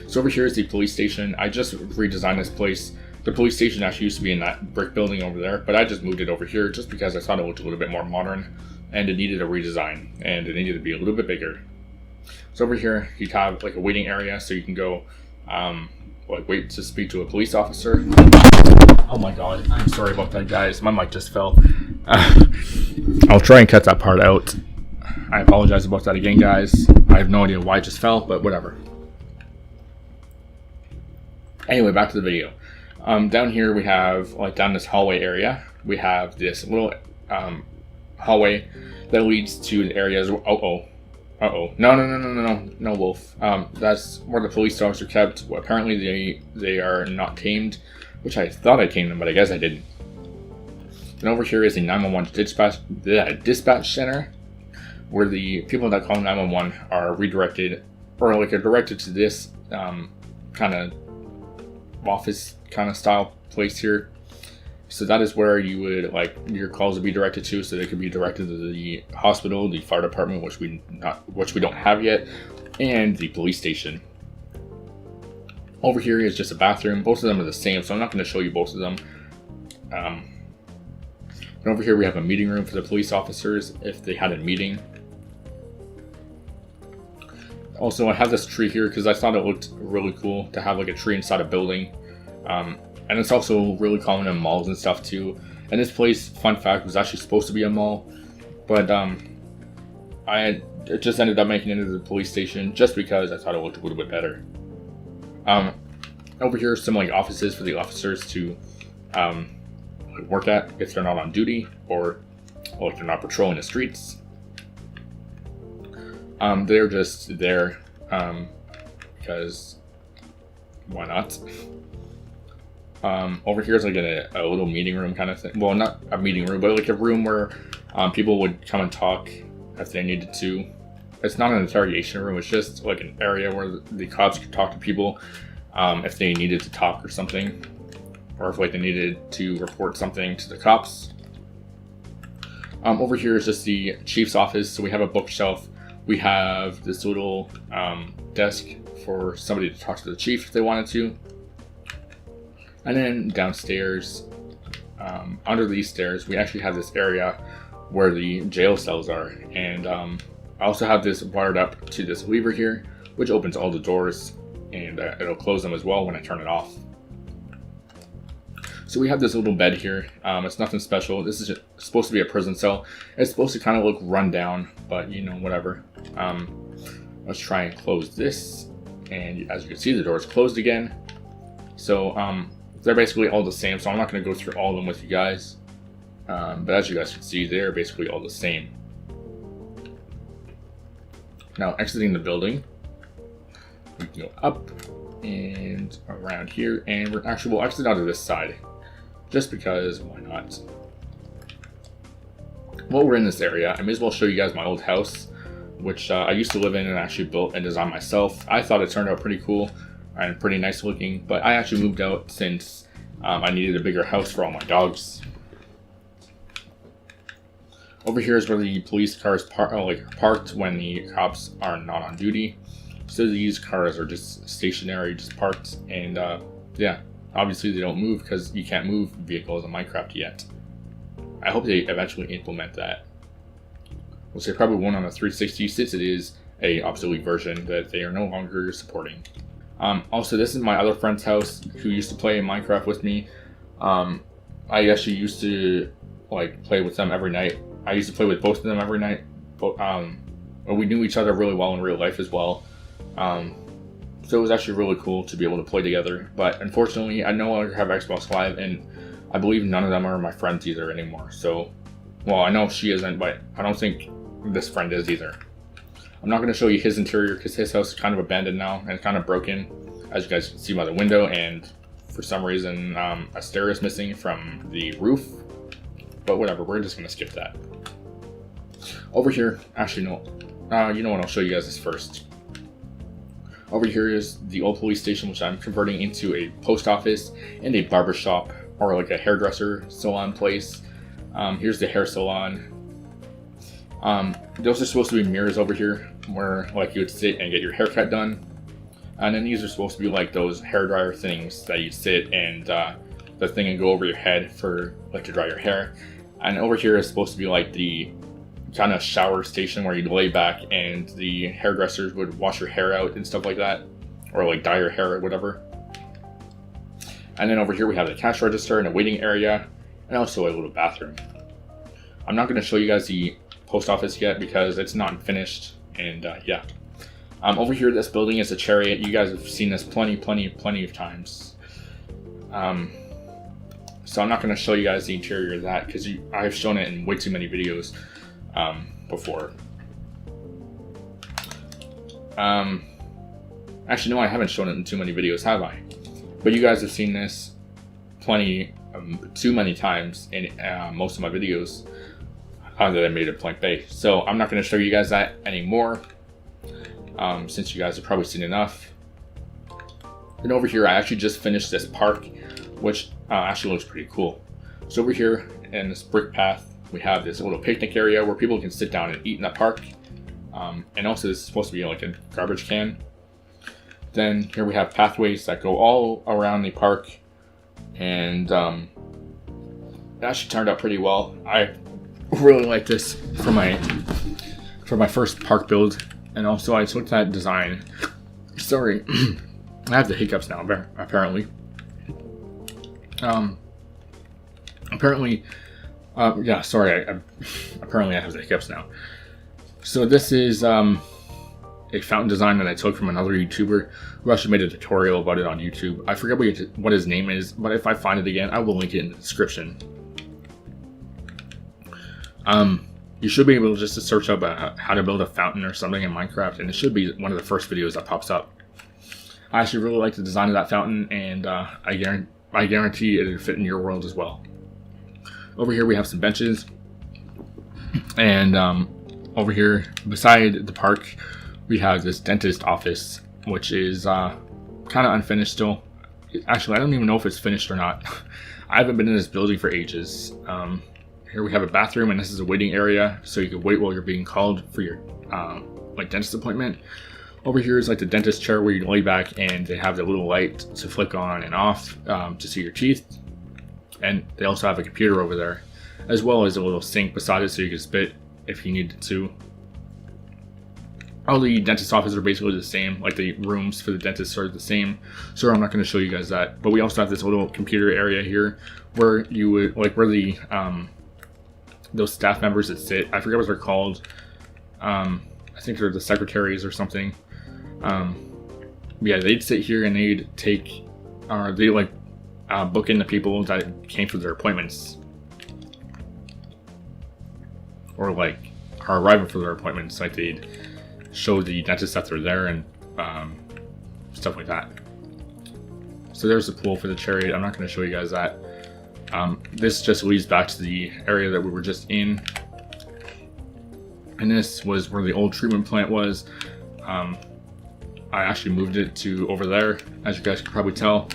So over here is the police station. I just redesigned this place. The police station actually used to be in that brick building over there, but I just moved it over here just because I thought it looked a little bit more modern, and it needed a redesign, and it needed to be a little bit bigger. So over here you have like a waiting area, so you can go like wait to speak to a police officer. Oh my god, I'm sorry about that, guys. My mic just fell. I'll try and cut that part out. I apologize about that again, guys. I have no idea why it just fell, but whatever. Anyway, back to the video. Down here we have, like down this hallway area, we have this little hallway that leads to the areas. No, Wolf. That's where the police dogs are kept. Well, apparently they are not tamed, which I thought I tamed them, but I guess I didn't. And over here is the 911 dispatch center, where the people that call 911 are redirected, or like are directed to this kind of office kind of style place here. So that is where you would like your calls would be directed to, so they could be directed to the hospital, the fire department, which we don't have yet, and the police station. Over here is just a bathroom. Both of them are the same, so I'm not going to show you both of them. And over here we have a meeting room for the police officers if they had a meeting. Also, I have this tree here because I thought it looked really cool to have like a tree inside a building. And it's also really common in malls and stuff too. And this place, fun fact, was actually supposed to be a mall, but it just ended up making it into the police station just because I thought it looked a little bit better. Over here are some like offices for the officers to work at if they're not on duty or if they're not patrolling the streets. They're just there because why not? Over here is like a little meeting room kind of thing. Well, not a meeting room, but like a room where people would come and talk if they needed to. It's not an interrogation room, it's just like an area where the cops could talk to people if they needed to talk or something, or if like they needed to report something to the cops. Over here is just the chief's office. So we have a bookshelf. We have this little desk for somebody to talk to the chief if they wanted to. And then downstairs, under these stairs, we actually have this area where the jail cells are. And I also have this wired up to this lever here, which opens all the doors, and it'll close them as well when I turn it off. So we have this little bed here. It's nothing special. This is supposed to be a prison cell. It's supposed to kind of look run down, but you know, whatever. Let's try and close this. And as you can see, the door is closed again. So they're basically all the same. So I'm not going to go through all of them with you guys. But as you guys can see, they're basically all the same. Now exiting the building, we can go up and around here, and we'll exit out of this side. Just because, why not? While we're in this area, I may as well show you guys my old house, which I used to live in and actually built and designed myself. I thought it turned out pretty cool and pretty nice looking, but I actually moved out since I needed a bigger house for all my dogs. Over here is where the police cars parked when the cops are not on duty. So these cars are just stationary, just parked, and yeah. Obviously they don't move because you can't move vehicles in Minecraft yet. I hope they eventually implement that. We'll say probably won't on the 360 since it is a obsolete version that they are no longer supporting. Also, this is my other friend's house who used to play Minecraft with me. I actually used to like play with them every night. I used to play with both of them every night. But we knew each other really well in real life as well. So it was actually really cool to be able to play together. But unfortunately, I no longer have Xbox Live, and I believe none of them are my friends either anymore. So, well, I know she isn't, but I don't think this friend is either. I'm not going to show you his interior because his house is kind of abandoned now and kind of broken, as you guys can see by the window. And for some reason, a stair is missing from the roof. But whatever, we're just going to skip that. Over here, actually no, you know what? I'll show you guys this first. Over here is the old police station, which I'm converting into a post office and a barber shop, or like a hairdresser salon place. Here's the hair salon. Those are supposed to be mirrors over here where like you would sit and get your haircut done. And then these are supposed to be like those hair dryer things that you sit and the thing and go over your head for like to dry your hair. And over here is supposed to be like the kind of shower station where you'd lay back and the hairdressers would wash your hair out and stuff like that, or like dye your hair or whatever. And then over here we have the cash register and a waiting area, and also a little bathroom. I'm not going to show you guys the post office yet because it's not finished, and yeah. Over here, this building is a chariot. You guys have seen this plenty of times. So I'm not going to show you guys the interior of that because I've shown it in way too many videos before. Actually, no, I haven't shown it in too many videos, have I? But you guys have seen this too many times in most of my videos that I made at Plank Bay. So I'm not going to show you guys that anymore, since you guys have probably seen enough. And over here, I actually just finished this park, which actually looks pretty cool. So over here in this brick path, we have this little picnic area where people can sit down and eat in the park. And also this is supposed to be like a garbage can. Then here we have pathways that go all around the park, and it actually turned out pretty well. I really like this for my first park build, and also I took that design. Sorry, I have the hiccups now. Apparently, yeah. Sorry, apparently I have the hiccups now. So this is a fountain design that I took from another YouTuber who actually made a tutorial about it on YouTube. I forget what his name is, but if I find it again, I will link it in the description. You should be able just to search up how to build a fountain or something in Minecraft, and it should be one of the first videos that pops up. I actually really like the design of that fountain, and I guarantee it'll fit in your world as well. Over here we have some benches, and over here beside the park we have this dentist office, which is kind of unfinished still. Actually, I don't even know if it's finished or not. I haven't been in this building for ages. Here we have a bathroom, and this is a waiting area, so you can wait while you're being called for your like dentist appointment. Over here is like the dentist chair where you lay back, and they have the little light to flick on and off to see your teeth. And they also have a computer over there, as well as a little sink beside it so you can spit if you needed to. All the dentist offices are basically the same, like the rooms for the dentists are the same, so I'm not going to show you guys that. But we also have this little computer area here where you would, like, where the those staff members that sit, I forget what they're called. I think they're the secretaries or something. Yeah, they'd sit here and they'd take, or they like book in the people that came for their appointments, or like are arriving for their appointments. Like they'd show the dentist that they're there and stuff like that. So there's the pool for the chariot. I'm not going to show you guys that. This just leads back to the area that we were just in, and this was where the old treatment plant was. I actually moved it to over there, as you guys can probably tell.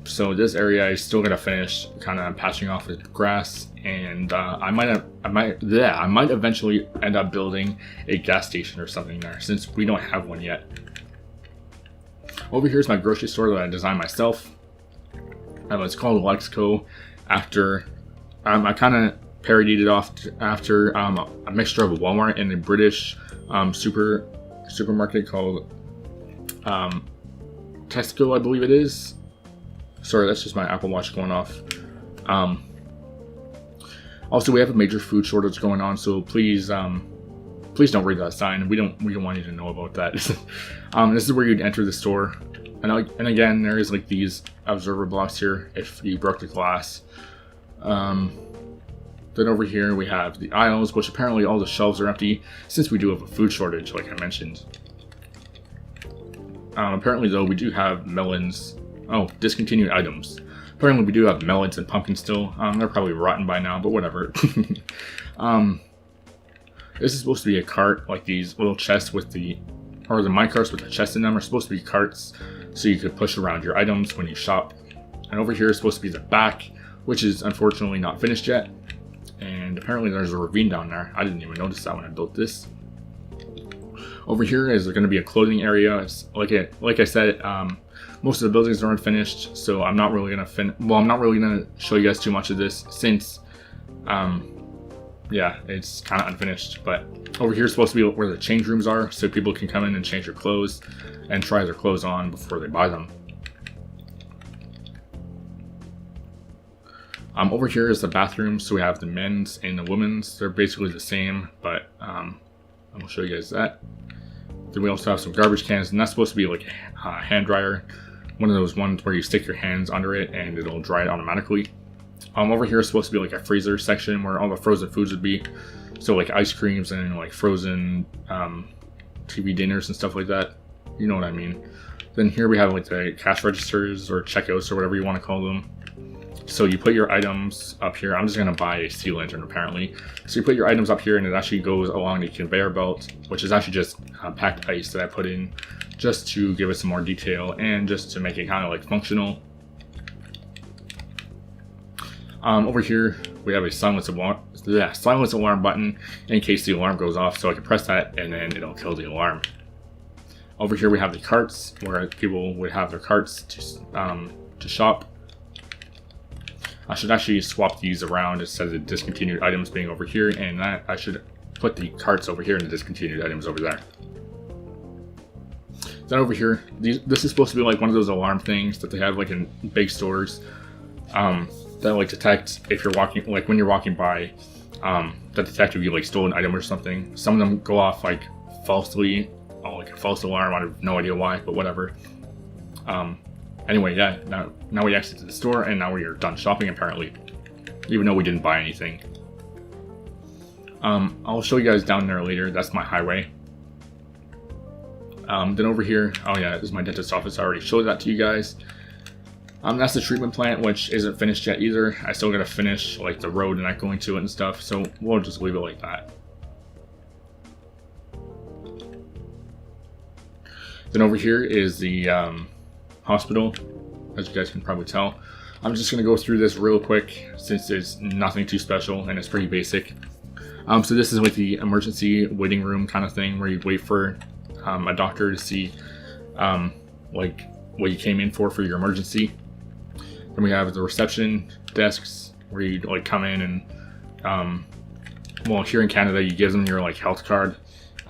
So this area is still gonna finish kind of patching off with grass, and I might eventually end up building a gas station or something there, since we don't have one yet. Over here is my grocery store that I designed myself. It's called Lexco. After I kind of parodied it off after a mixture of a Walmart and a British supermarket called Tesco, I believe it is. Sorry, that's just my Apple Watch going off. Also, we have a major food shortage going on, so please don't read that sign. We don't want you to know about that. This is where you'd enter the store, and again, there is like these observer blocks here if you broke the glass. Then over here we have the aisles, which apparently all the shelves are empty since we do have a food shortage, like I mentioned. Apparently though, we do have melons. Oh, discontinued items. Apparently we do have melons and pumpkins still. They're probably rotten by now, but whatever. This is supposed to be a cart, like these little chests with the minecarts with the chests in them are supposed to be carts, so you could push around your items when you shop. And over here is supposed to be the back, which is unfortunately not finished yet. And apparently there's a ravine down there. I didn't even notice that when I built this. Over here is going to be a clothing area. Like I said, most of the buildings are unfinished, so I'm not really gonna show you guys too much of this since, yeah, it's kind of unfinished. But over here is supposed to be where the change rooms are, so people can come in and change their clothes and try their clothes on before they buy them. Over here is the bathroom, so we have the men's and the women's. They're basically the same, but I'm gonna show you guys that. Then we also have some garbage cans, and that's supposed to be like a hand dryer. One of those ones where you stick your hands under it and it'll dry it automatically. Over here is supposed to be like a freezer section where all the frozen foods would be. So like ice creams and like frozen TV dinners and stuff like that. You know what I mean. Then here we have like the cash registers or checkouts or whatever you want to call them. So you put your items up here. I'm just going to buy a sea lantern apparently. So you put your items up here and it actually goes along the conveyor belt, which is actually just packed ice that I put in just to give it some more detail and just to make it kind of like functional. Over here we have a silence alarm button in case the alarm goes off, so I can press that and then it'll kill the alarm. Over here we have the carts where people would have their carts to shop. I should actually swap these around instead of the discontinued items being over here, and that I should put the carts over here and the discontinued items over there. Then over here, this is supposed to be like one of those alarm things that they have like in big stores that like detect if you're walking, like when you're walking by, that detect if you like stole an item or something. Some of them go off like falsely, like a false alarm. I have no idea why, but whatever. Anyway, yeah, now we exit the store and now we are done shopping apparently, even though we didn't buy anything. I'll show you guys down there later. That's my highway. Then over here, oh yeah, this is my dentist office. I already showed that to you guys. That's the treatment plant, which isn't finished yet either. I still gotta finish like the road and not going to it and stuff, so we'll just leave it like that. Then over here is the hospital, as you guys can probably tell. I'm just gonna go through this real quick since it's nothing too special and it's pretty basic. So this is like the emergency waiting room kind of thing where you wait for a doctor to see like what you came in for your emergency. Then we have the reception desks where you like come in and well, here in Canada you give them your like health card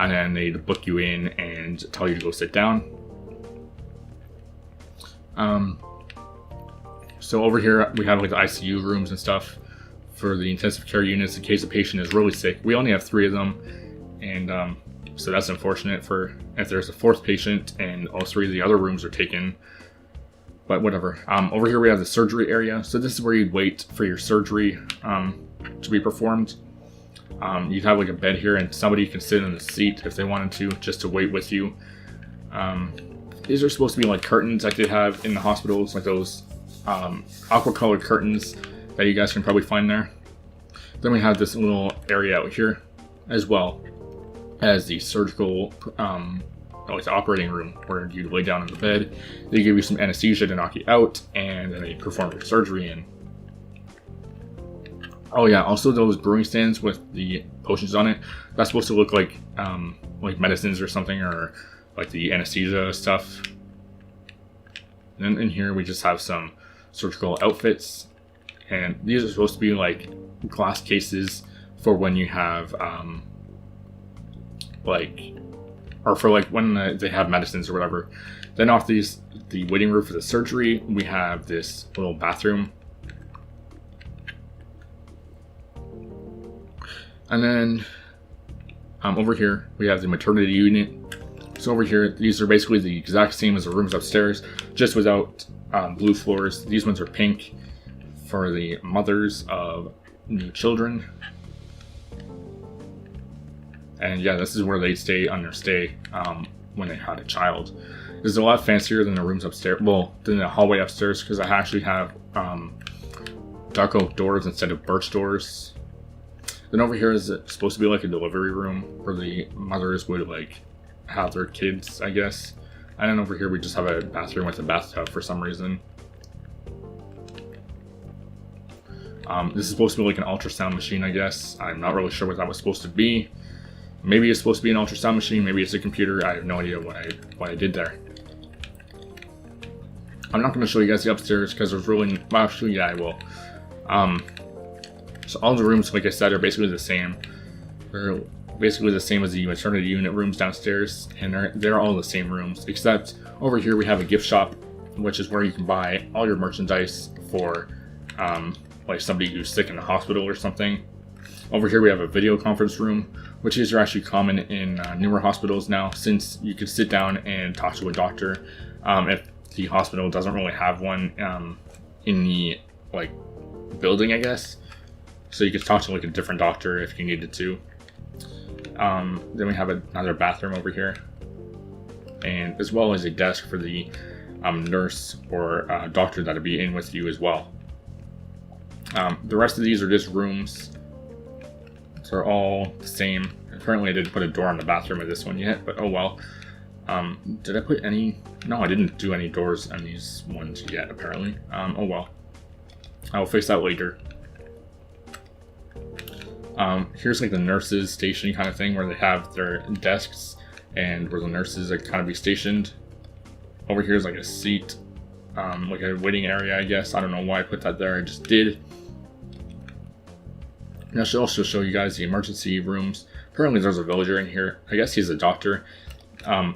and then they book you in and tell you to go sit down. So over here we have like the ICU rooms and stuff for the intensive care units in case a patient is really sick. We only have 3 of them, and so that's unfortunate for if there's a 4th patient and all 3 of the other rooms are taken, but whatever. Over here we have the surgery area. So this is where you'd wait for your surgery to be performed. You'd have like a bed here and somebody can sit in the seat if they wanted to, just to wait with you. These are supposed to be like curtains like they have in the hospitals, like those aqua colored curtains that you guys can probably find there. Then we have this little area out here as well as the surgical, like the operating room where you lay down in the bed. They give you some anesthesia to knock you out, and then they perform your surgery in. Oh yeah, also those brewing stands with the potions on it. That's supposed to look like medicines or something, or like the anesthesia stuff. And then in here we just have some surgical outfits. And these are supposed to be like glass cases for when you have, or for like when they have medicines or whatever. Then off the waiting room for the surgery, we have this little bathroom. And then over here, we have the maternity unit. So over here, these are basically the exact same as the rooms upstairs, just without blue floors. These ones are pink for the mothers of new children. And yeah, this is where they stay on their stay when they had a child. This is a lot fancier than the rooms upstairs, well, than the hallway upstairs, because I actually have dark oak doors instead of birch doors. Then over here is supposed to be like a delivery room where the mothers would like have their kids, I guess. And then over here we just have a bathroom with a bathtub for some reason. This is supposed to be like an ultrasound machine, I guess. I'm not really sure what that was supposed to be. Maybe it's supposed to be an ultrasound machine, maybe it's a computer. I have no idea what I did there. I'm not going to show you guys the upstairs because there's really, well, actually, yeah, I will. So all the rooms, like I said, are basically the same. They're basically the same as the maternity unit rooms downstairs, and they're all the same rooms, except over here we have a gift shop, which is where you can buy all your merchandise for like somebody who's sick in the hospital or something. Over here we have a video conference room, which is actually common in newer hospitals now, since you can sit down and talk to a doctor if the hospital doesn't really have one in the like building, I guess. So you could talk to like a different doctor if you needed to. Then we have another bathroom over here, and as well as a desk for the nurse or doctor that'll be in with you as well. The rest of these are just rooms. They're all the same. Apparently I didn't put a door on the bathroom of this one yet, but oh well. Did I put any? No, I didn't do any doors on these ones yet, apparently. Oh well. I will fix that later. Here's like the nurses station kind of thing where they have their desks and where the nurses like kind of be stationed. Over here is like a seat, like a waiting area, I guess. I don't know why I put that there. I just did. And I should also show you guys the emergency rooms. Apparently there's a villager in here. I guess he's a doctor.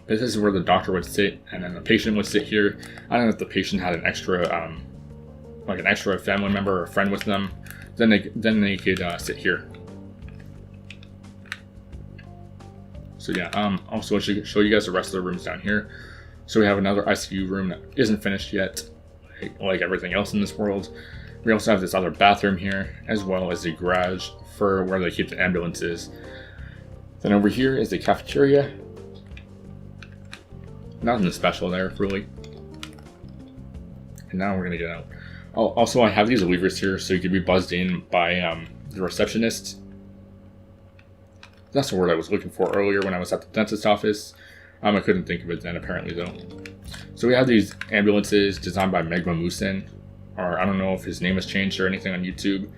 This is where the doctor would sit, and then the patient would sit here. I don't know if the patient had an extra, like an extra family member or friend with them. Then they could sit here. So yeah, also I should show you guys the rest of the rooms down here. So we have another ICU room that isn't finished yet, like everything else in this world. We also have this other bathroom here, as well as the garage for where they keep the ambulances. Then over here is the cafeteria. Nothing special there, really. And now we're gonna get out. Oh, also I have these levers here, so you could be buzzed in by the receptionist. That's the word I was looking for earlier when I was at the dentist's office. I couldn't think of it then, apparently, though. So we have these ambulances designed by Megma Musin, or I don't know if his name has changed or anything on YouTube,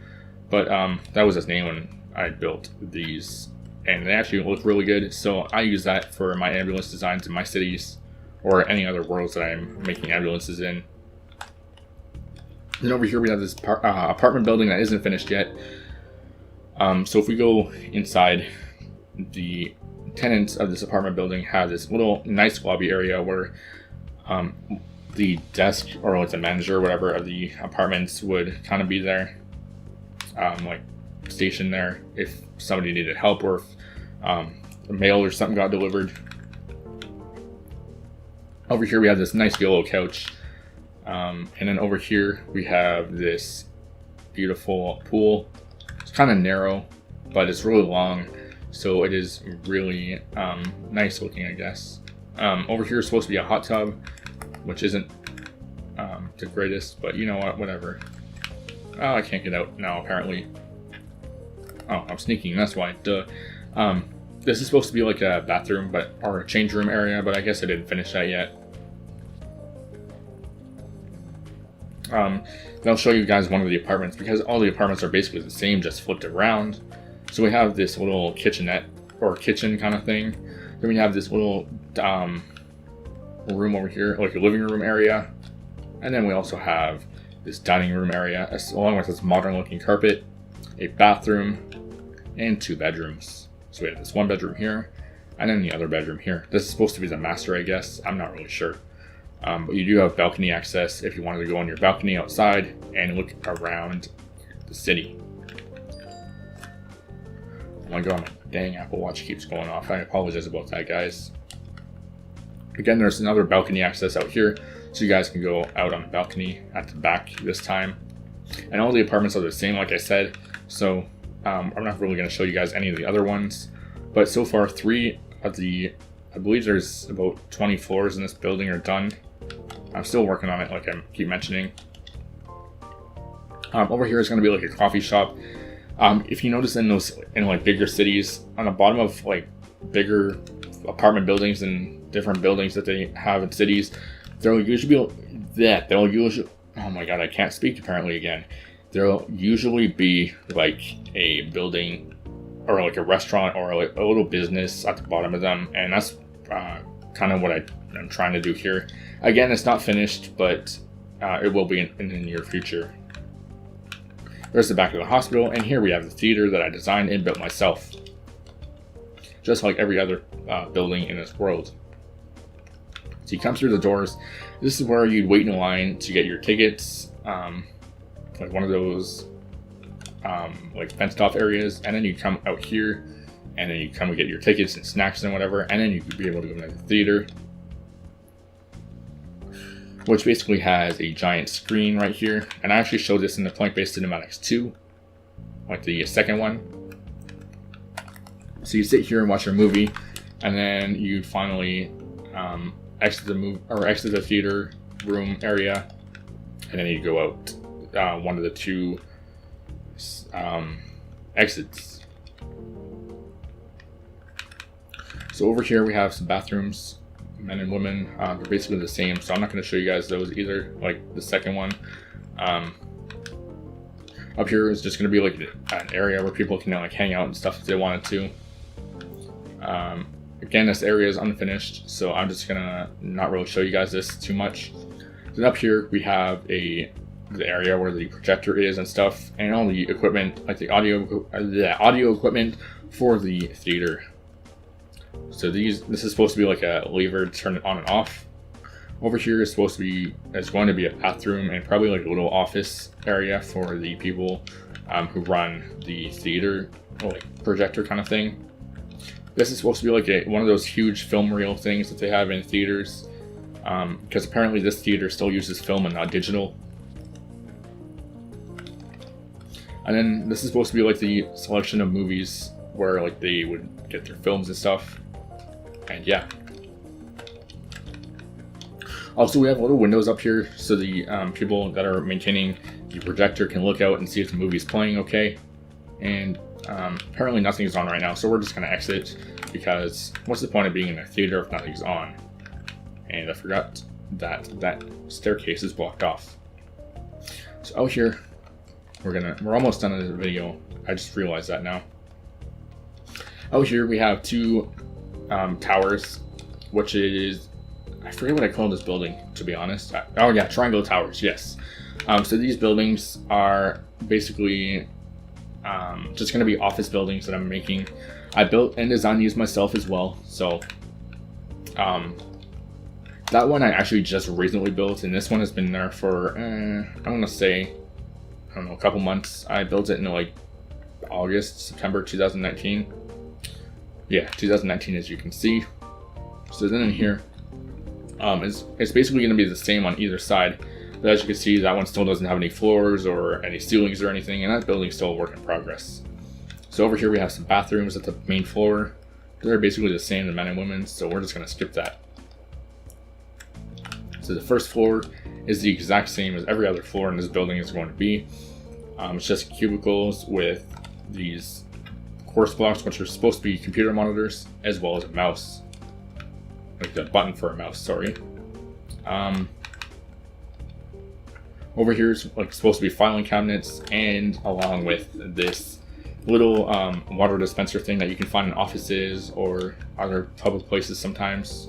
but that was his name when I built these, and they actually look really good. So I use that for my ambulance designs in my cities or any other worlds that I'm making ambulances in. And over here we have this apartment building that isn't finished yet. So if we go inside, the tenants of this apartment building have this little nice lobby area where the desk or like the manager or whatever of the apartments would kind of be there, like stationed there if somebody needed help or if mail or something got delivered. Over here we have this nice yellow couch, and then over here we have this beautiful pool. It's kind of narrow, but it's really long. So it is really nice looking, I guess. Over here is supposed to be a hot tub, which isn't the greatest, but you know what, whatever. Oh, I can't get out now, apparently. Oh, I'm sneaking, that's why. Duh. This is supposed to be like a bathroom, or a change room area, but I guess I didn't finish that yet. Then I'll show you guys one of the apartments, because all the apartments are basically the same, just flipped around. So we have this little kitchenette or kitchen kind of thing. Then we have this little room over here, like a living room area. And then we also have this dining room area, along with this modern looking carpet, a bathroom, and 2 bedrooms. So we have this 1 bedroom here, and then the other bedroom here. This is supposed to be the master, I guess. I'm not really sure. But you do have balcony access if you wanted to go on your balcony outside and look around the city. Oh my god, my dang Apple Watch keeps going off. I apologize about that, guys. Again, there's another balcony access out here, so you guys can go out on the balcony at the back this time. And all the apartments are the same, like I said, so I'm not really going to show you guys any of the other ones. But so far, 3 of the, I believe there's about 20 floors in this building are done. I'm still working on it, like I keep mentioning. Over here is going to be like a coffee shop. If you notice in like bigger cities, on the bottom of like bigger apartment buildings and different buildings that they have in cities, there'll usually be oh my god, I can't speak apparently again. There'll usually be like a building or like a restaurant or like a little business at the bottom of them, and that's kind of what I'm trying to do here. Again, it's not finished, but it will be in the near future. There's the back of the hospital, and here we have the theater that I designed and built myself. Just like every other building in this world. So you come through the doors. This is where you'd wait in line to get your tickets, like one of those like fenced off areas, and then you come out here, and then you come and get your tickets and snacks and whatever, and then you could be able to go to the theater, which basically has a giant screen right here. And I actually showed this in the Plank-Based Cinematics 2, like the second one. So you sit here and watch your movie, and then you finally exit the theater room area, and then you go out one of the 2 exits. So over here we have some bathrooms. Men and women, they're basically the same, so I'm not going to show you guys those either, like the second one. Up here is just going to be like an area where people can like hang out and stuff if they wanted to. again, this area is unfinished, so I'm just gonna not really show you guys this too much. Then up here we have the area where the projector is and stuff, and all the equipment, like the audio equipment for the theater. So this is supposed to be like a lever to turn it on and off. Over here is going to be a bathroom and probably like a little office area for the people who run the theater, like projector kind of thing. This is supposed to be like one of those huge film reel things that they have in theaters, because apparently this theater still uses film and not digital. And then this is supposed to be like the selection of movies where like they would get their films and stuff. And yeah. Also, we have little windows up here so the people that are maintaining the projector can look out and see if the movie's playing okay. And apparently nothing's on right now, so we're just going to exit, because what's the point of being in a theater if nothing's on? And I forgot that staircase is blocked off. So out here, we're almost done with the video. I just realized that now. Out here we have two towers, which is, I forget what I call this building, to be honest. Oh yeah, triangle towers, yes. So these buildings are basically just going to be office buildings that I'm making. I built and designed these myself as well. So that one I actually just recently built, and this one has been there for, I want to say, I don't know, a couple months. I built it in like September 2019. Yeah, 2019, as you can see. So then in here, it's basically going to be the same on either side. But as you can see, that one still doesn't have any floors or any ceilings or anything, and that building's still a work in progress. So over here we have some bathrooms at the main floor. They're basically the same, the men and women, so we're just going to skip that. So the first floor is the exact same as every other floor in this building is going to be. It's just cubicles with these course blocks, which are supposed to be computer monitors, as well as a mouse. Like the button for a mouse, sorry. Over here is like supposed to be filing cabinets, and along with this little water dispenser thing that you can find in offices or other public places sometimes.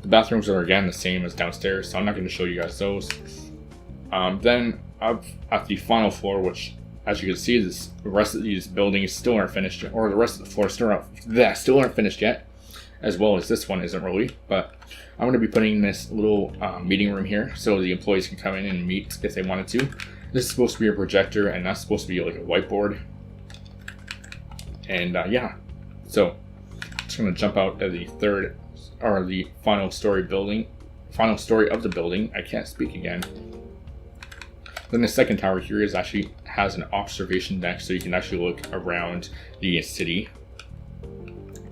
The bathrooms are again the same as downstairs, so I'm not going to show you guys those. Then up at the final floor, which as you can see, the rest of these buildings still aren't finished, or the rest of the floor still aren't finished yet, as well as this one isn't really. But I'm going to be putting this little meeting room here so the employees can come in and meet if they wanted to. This is supposed to be a projector, and that's supposed to be like a whiteboard. And yeah, so I'm just going to jump out of the final story of the building. I can't speak again. Then the second tower here has an observation deck, so you can actually look around the city.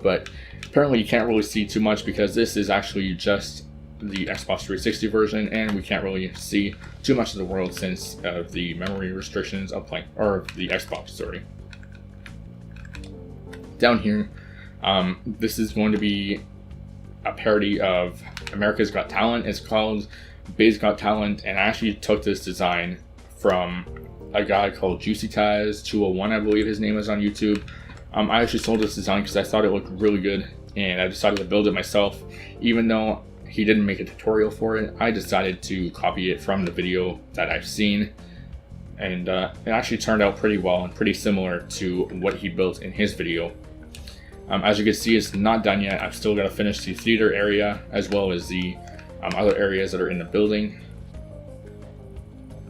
But apparently you can't really see too much because this is actually just the Xbox 360 version, and we can't really see too much of the world since of the memory restrictions of the Xbox, sorry. Down here, this is going to be a parody of America's Got Talent. It's called Bae's Got Talent, and I actually took this design from a guy called Juicy Taz 201, I believe his name is on YouTube. I actually sold this design because I thought it looked really good, and I decided to build it myself. Even though he didn't make a tutorial for it, I decided to copy it from the video that I've seen, and it actually turned out pretty well and pretty similar to what he built in his video. As you can see, it's not done yet. I've still got to finish the theater area as well as the other areas that are in the building.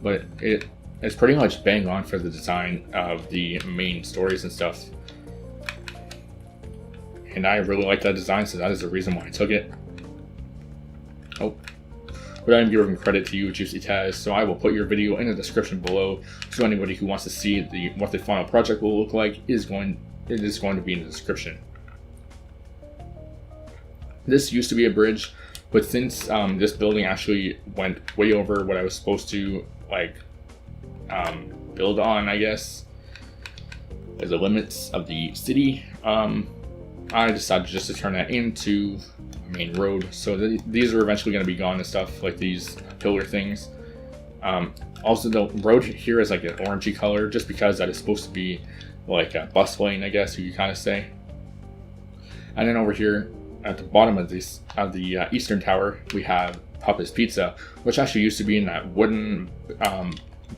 But it's pretty much bang on for the design of the main stories and stuff. And I really like that design, so that is the reason why I took it. Oh, but I'm giving credit to you, Juicy Taz, so I will put your video in the description below, so anybody who wants to see what the final project will look like it is going to be in the description. This used to be a bridge, but since this building actually went way over what I was supposed to build on, I guess, as the limits of the city, I decided just to turn that into a main road. So these are eventually going to be gone and stuff, like these pillar things. Also, the road here is like an orangey color, just because that is supposed to be like a bus lane, I guess you could kind of say. And then over here, at the bottom of the eastern tower, we have Papa's Pizza, which actually used to be in that wooden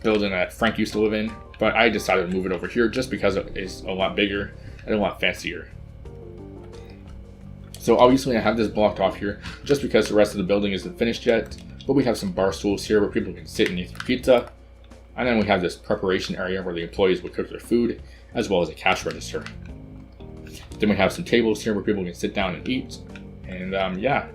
building that Frank used to live in, but I decided to move it over here just because it is a lot bigger and a lot fancier. So obviously I have this blocked off here just because the rest of the building isn't finished yet, but we have some bar stools here where people can sit and eat their pizza. And then we have this preparation area where the employees would cook their food, as well as a cash register. Then we have some tables here where people can sit down and eat. And yeah.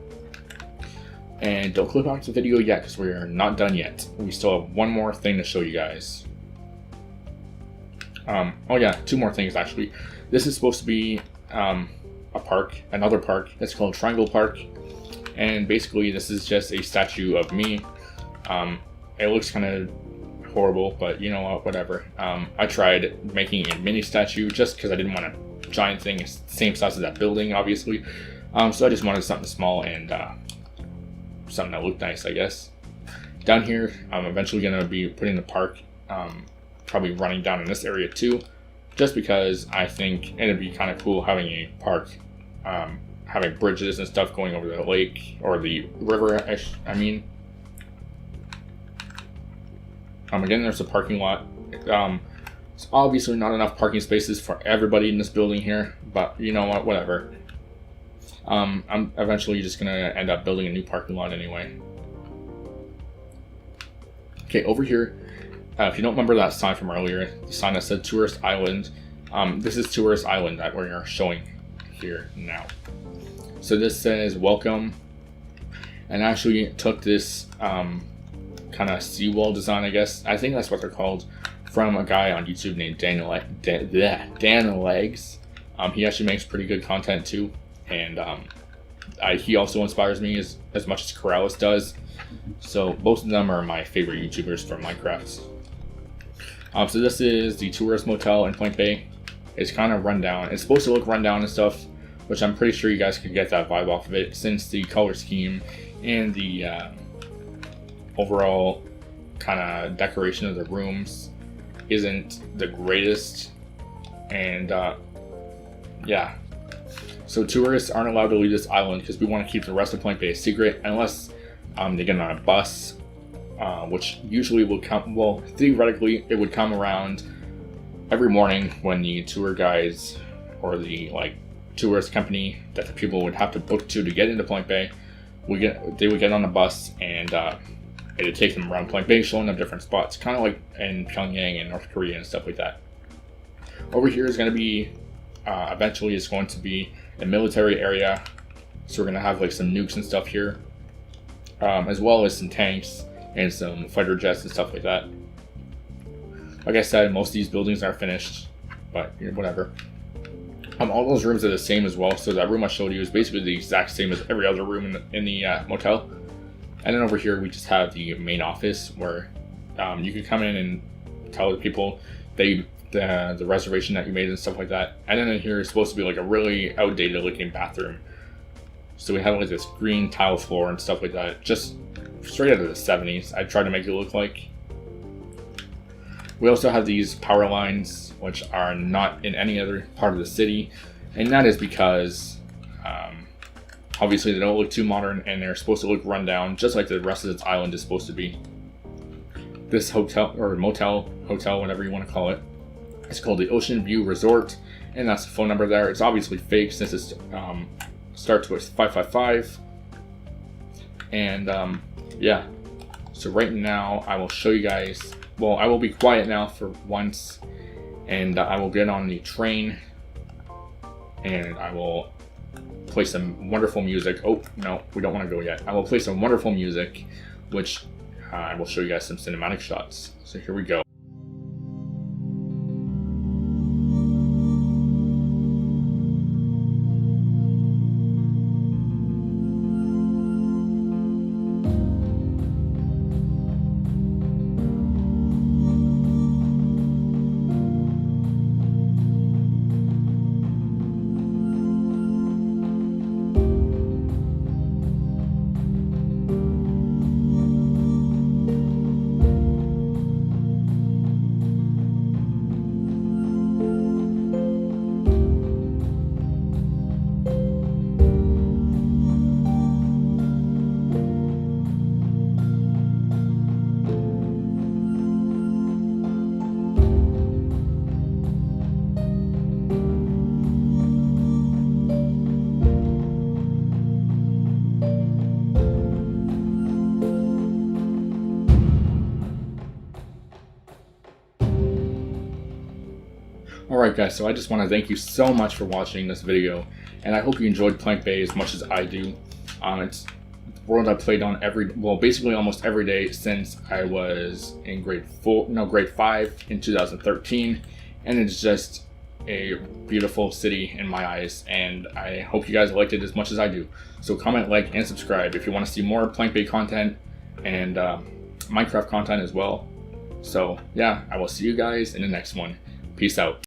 And don't click off the video yet because we are not done yet. We still have one more thing to show you guys. Oh yeah, two more things actually. This is supposed to be a park, another park. It's called Triangle Park. And basically this is just a statue of me. It looks kind of horrible, but you know what, whatever. I tried making a mini statue just because I didn't want a giant thing. It's the same size as that building, obviously. So I just wanted something small and something that looked nice, I guess. Down here, I'm eventually going to be putting the park, probably running down in this area too, just because I think it'd be kind of cool having a park, having bridges and stuff going over the lake, or the river, I mean. Again, there's a parking lot. It's obviously not enough parking spaces for everybody in this building here, but you know what, whatever. I'm eventually just gonna end up building a new parking lot anyway. Okay, over here, if you don't remember that sign from earlier, the sign that said Tourist Island, this is Tourist Island that we are showing here now. So this says welcome, and I actually took this kind of seawall design, I guess. I think that's what they're called, from a guy on YouTube named Dan Legs. He actually makes pretty good content too, and he also inspires me as much as Corrales does. So both of them are my favorite YouTubers from Minecraft. So this is the tourist motel in Point Bay. It's kind of run down. It's supposed to look run down and stuff, which I'm pretty sure you guys could get that vibe off of it, since the color scheme and the overall kind of decoration of the rooms isn't the greatest. And yeah, so tourists aren't allowed to leave this island because we want to keep the rest of Point Bay a secret, unless they get on a bus, which usually will come, well, theoretically it would come around every morning when the tour guides or the tourist company that the people would have to book to get into Point Bay, they would get on a bus, and it would take them around Point Bay, showing them different spots, kind of like in Pyongyang and North Korea and stuff like that. Over here is going to be, eventually it's going to be a military area, so we're going to have some nukes and stuff here, as well as some tanks and some fighter jets and stuff like that. Like I said, most of these buildings are finished, but whatever. All those rooms are the same as well, so that room I showed you is basically the exact same as every other room in the motel. And then over here we just have the main office where you can come in and tell the people the reservation that you made and stuff like that. And then in here is supposed to be a really outdated looking bathroom. So we have this green tile floor and stuff like that, just straight out of the 70s. I tried to make it look like. We also have these power lines, which are not in any other part of the city, and that is because obviously they don't look too modern and they're supposed to look run down, just like the rest of this island is supposed to be. This hotel, or motel, whatever you want to call it, it's called the Ocean View Resort, and that's the phone number there. It's obviously fake since it starts with 555. And yeah, so right now I will show you guys. Well, I will be quiet now for once, and I will get on the train, and I will play some wonderful music. Oh, no, we don't want to go yet. I will play some wonderful music, which I will show you guys some cinematic shots. So here we go. Alright guys, so I just want to thank you so much for watching this video, and I hope you enjoyed Plank Bay as much as I do. It's the world I played on basically almost every day since I was in grade 5 in 2013, and it's just a beautiful city in my eyes, and I hope you guys liked it as much as I do. So comment, like, and subscribe if you want to see more Plank Bay content and Minecraft content as well. So yeah, I will see you guys in the next one. Peace out.